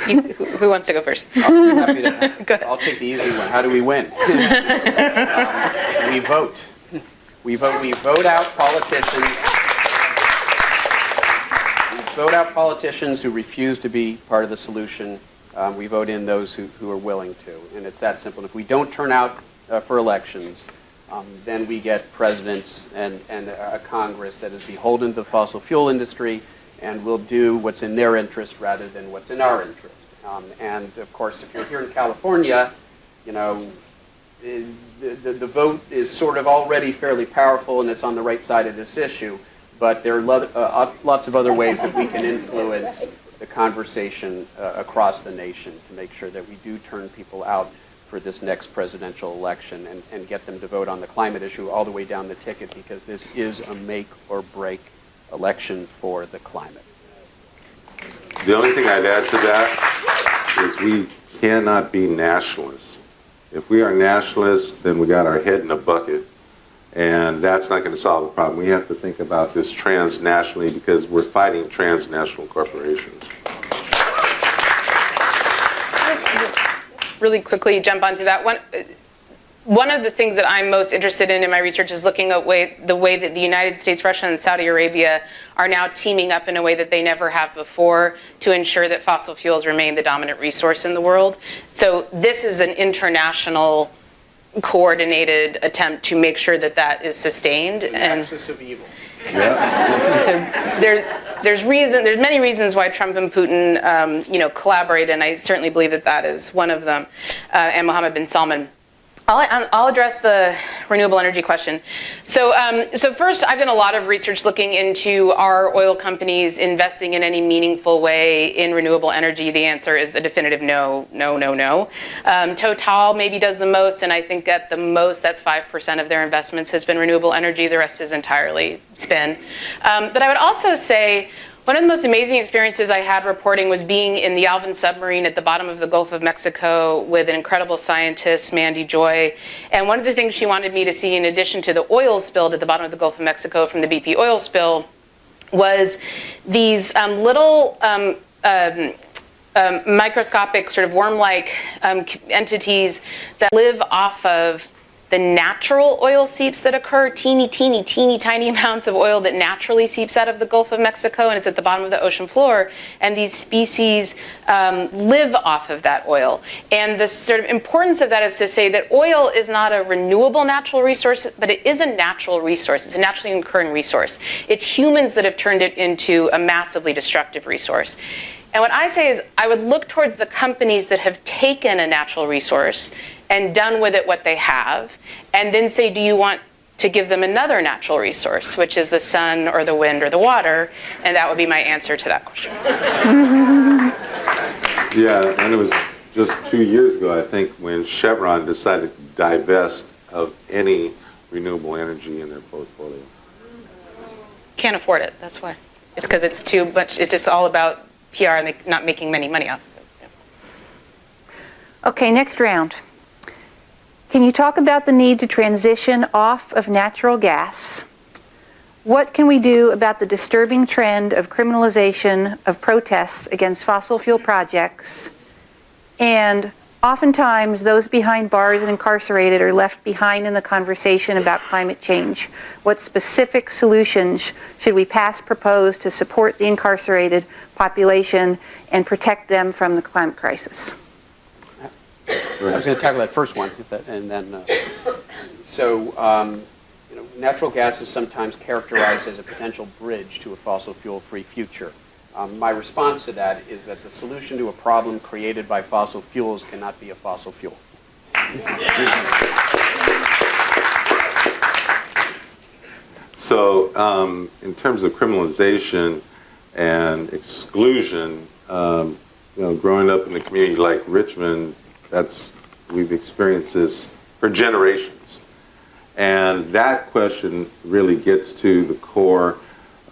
Who wants to go first? I'm happy to. Go ahead. I'll take the easy one. How do we win? We vote. We vote out politicians. We vote out politicians who refuse to be part of the solution. We vote in those who are willing to, and it's that simple. If we don't turn out for elections, then we get presidents and a Congress that is beholden to the fossil fuel industry and will do what's in their interest rather than what's in our interest. And of course, if you're here in California, you know, the vote is sort of already fairly powerful and it's on the right side of this issue, but there are lots of other ways that we can influence the conversation across the nation to make sure that we do turn people out for this next presidential election and get them to vote on the climate issue all the way down the ticket, because this is a make or break election for the climate. The only thing I'd add to that is we cannot be nationalists. If we are nationalists, then we got our head in a bucket, and that's not going to solve the problem. We have to think about this transnationally because we're fighting transnational corporations. Really quickly jump onto that one. One of the things that I'm most interested in my research is looking at the way that the United States, Russia, and Saudi Arabia are now teaming up in a way that they never have before to ensure that fossil fuels remain the dominant resource in the world. So this is an international coordinated attempt to make sure that that is sustained. The axis of evil. Yeah. So there's many reasons why Trump and Putin collaborate, and I certainly believe that that is one of them, and Mohammed bin Salman. I'll address the renewable energy question. So first, I've done a lot of research looking into are oil companies investing in any meaningful way in renewable energy. The answer is a definitive no, no, no, no. Total maybe does the most, and I think at the most that's 5% of their investments has been renewable energy. The rest is entirely spin. But I would also say one of the most amazing experiences I had reporting was being in the Alvin submarine at the bottom of the Gulf of Mexico with an incredible scientist, Mandy Joy. And one of the things she wanted me to see, in addition to the oil spilled at the bottom of the Gulf of Mexico from the BP oil spill, was these little microscopic, sort of worm-like entities that live off of the natural oil seeps that occur, teeny tiny amounts of oil that naturally seeps out of the Gulf of Mexico, and it's at the bottom of the ocean floor, and these species live off of that oil. And the sort of importance of that is to say that oil is not a renewable natural resource, but it is a natural resource. It's a naturally occurring resource. It's humans that have turned it into a massively destructive resource. And what I say is I would look towards the companies that have taken a natural resource and done with it what they have, and then say, do you want to give them another natural resource, which is the sun or the wind or the water? And that would be my answer to that question. Yeah, and it was just 2 years ago, I think, when Chevron decided to divest of any renewable energy in their portfolio. Can't afford it, that's why. It's because it's too much, it's just all about PR and not making any money off of it. Okay, next round. Can you talk about the need to transition off of natural gas? What can we do about the disturbing trend of criminalization of protests against fossil fuel projects? And oftentimes, those behind bars and incarcerated are left behind in the conversation about climate change. What specific solutions should we pass, propose to support the incarcerated population and protect them from the climate crisis? I was going to tackle that first one, and then, you know, natural gas is sometimes characterized as a potential bridge to a fossil fuel-free future. My response to that is that the solution to a problem created by fossil fuels cannot be a fossil fuel. So in terms of criminalization and exclusion, you know, growing up in a community like Richmond, we've experienced this for generations. And that question really gets to the core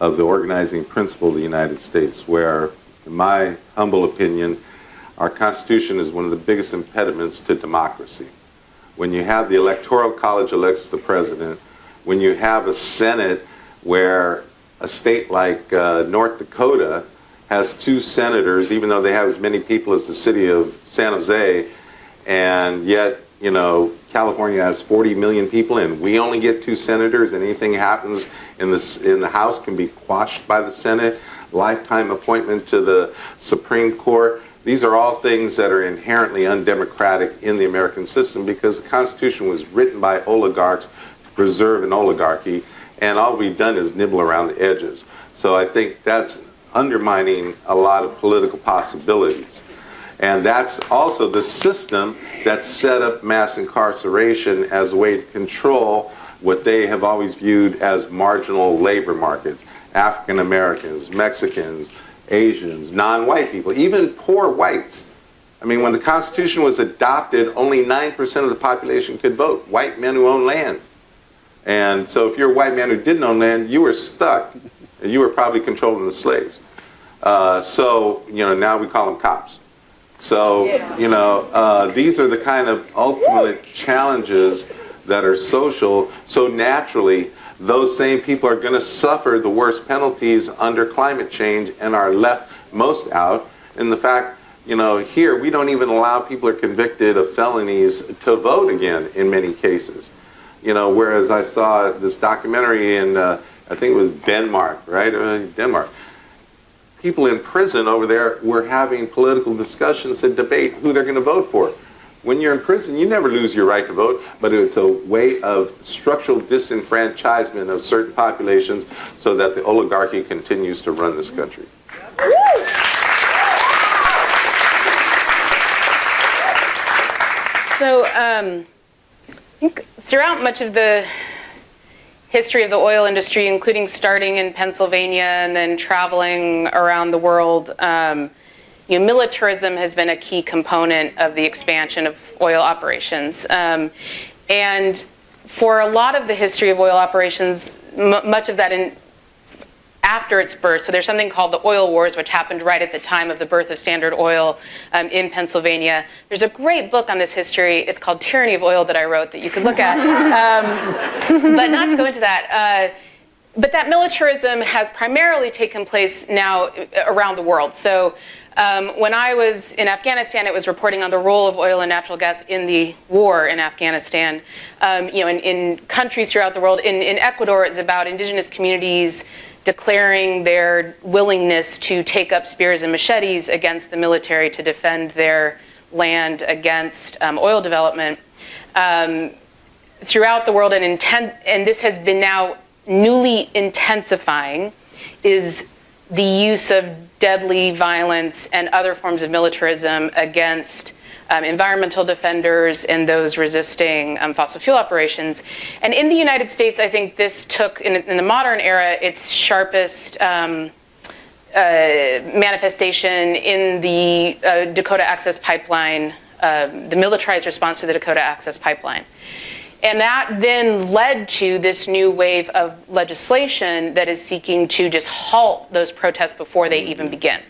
of the organizing principle of the United States, where, in my humble opinion, our Constitution is one of the biggest impediments to democracy. When you have the Electoral College elects the president, when you have a Senate where a state like North Dakota has 2 senators, even though they have as many people as the city of San Jose, and yet, you know, California has 40 million people and we only get 2 senators, and anything happens in the House can be quashed by the Senate, lifetime appointment to the Supreme Court. These are all things that are inherently undemocratic in the American system, because the Constitution was written by oligarchs to preserve an oligarchy, and all we've done is nibble around the edges. So I think that's undermining a lot of political possibilities. And that's also the system that set up mass incarceration as a way to control what they have always viewed as marginal labor markets. African Americans, Mexicans, Asians, non-white people, even poor whites. I mean, when the Constitution was adopted, only 9% of the population could vote, white men who own land. And so if you're a white man who didn't own land, you were stuck. You were probably controlling the slaves. So, you know, now we call them cops. So, you know, these are the kind of ultimate challenges that are social. So naturally, those same people are going to suffer the worst penalties under climate change and are left most out. And the fact, you know, here we don't even allow people who are convicted of felonies to vote again in many cases. You know, whereas I saw this documentary in, I think it was Denmark, right? Denmark. People in prison over there were having political discussions and debate who they're going to vote for. When you're in prison, you never lose your right to vote, but it's a way of structural disenfranchisement of certain populations so that the oligarchy continues to run this country. So I think throughout much of the history of the oil industry, including starting in Pennsylvania and then traveling around the world, you know, militarism has been a key component of the expansion of oil operations. And for a lot of the history of oil operations, much of that after its birth, so there's something called the Oil Wars, which happened right at the time of the birth of Standard Oil in Pennsylvania. There's a great book on this history. It's called Tyranny of Oil that I wrote that you could look at. But not to go into that. But that militarism has primarily taken place now around the world. So when I was in Afghanistan, it was reporting on the role of oil and natural gas in the war in Afghanistan. You know, in countries throughout the world, in Ecuador, it's about indigenous communities declaring their willingness to take up spears and machetes against the military to defend their land against oil development. Throughout the world, and this has been now newly intensifying, is the use of deadly violence and other forms of militarism against environmental defenders and those resisting fossil fuel operations. And in the United States, I think this took, in the modern era, its sharpest manifestation in the Dakota Access Pipeline, the militarized response to the Dakota Access Pipeline. And that then led to this new wave of legislation that is seeking to just halt those protests before they even begin.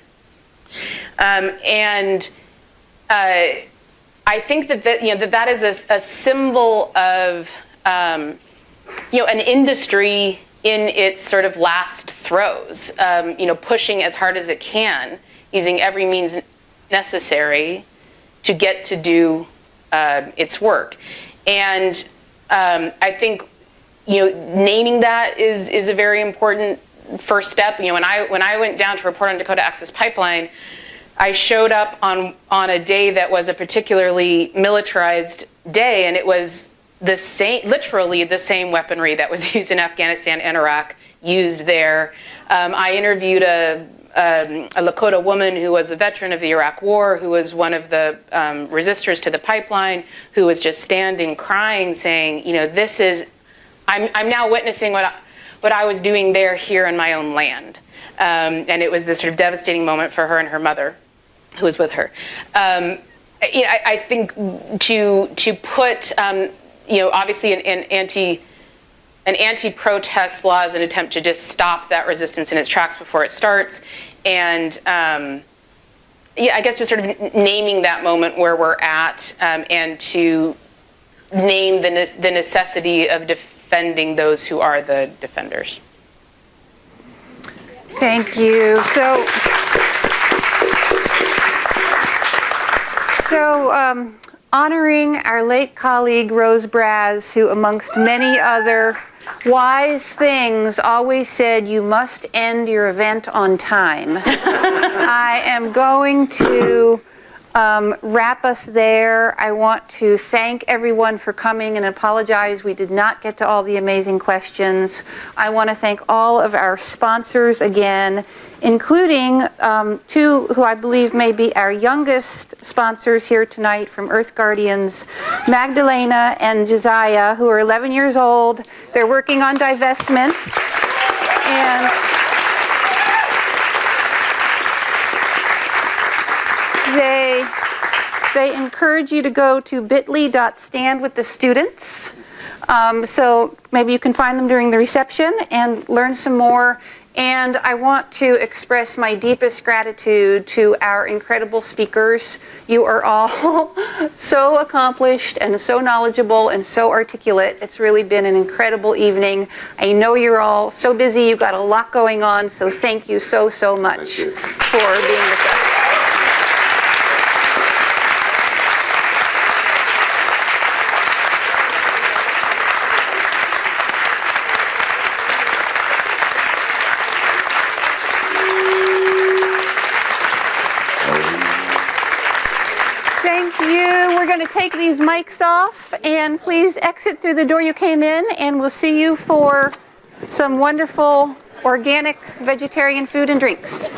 I think that is a symbol of an industry in its sort of last throes, pushing as hard as it can, using every means necessary to get to do its work. And I think naming that is a very important first step. When I went down to report on Dakota Access Pipeline, I showed up on a day that was a particularly militarized day, and it was literally the same weaponry that was used in Afghanistan and Iraq used there. I interviewed a Lakota woman who was a veteran of the Iraq War, who was one of the resistors to the pipeline, who was just standing crying, saying, I'm now witnessing what I was doing there here in my own land. And it was this sort of devastating moment for her and her mother, who was with her. I think to put, obviously an anti-protest law is an attempt to just stop that resistance in its tracks before it starts. And I guess just sort of naming that moment where we're at, and to name the necessity of defending those who are the defenders. Thank you. So honoring our late colleague Rose Braz, who amongst many other wise things always said, you must end your event on time. I am going to wrap us there. I want to thank everyone for coming and apologize we did not get to all the amazing questions. I want to thank all of our sponsors again, including two who I believe may be our youngest sponsors here tonight from Earth Guardians, Magdalena and Josiah, who are 11 years old. They're working on divestment. And they encourage you to go to bit.ly.standwiththestudents. So maybe you can find them during the reception and learn some more. And I want to express my deepest gratitude to our incredible speakers. You are all so accomplished and so knowledgeable and so articulate. It's really been an incredible evening. I know you're all so busy. You've got a lot going on. So thank you so much for being with us. Take these mics off and please exit through the door you came in, and we'll see you for some wonderful organic vegetarian food and drinks.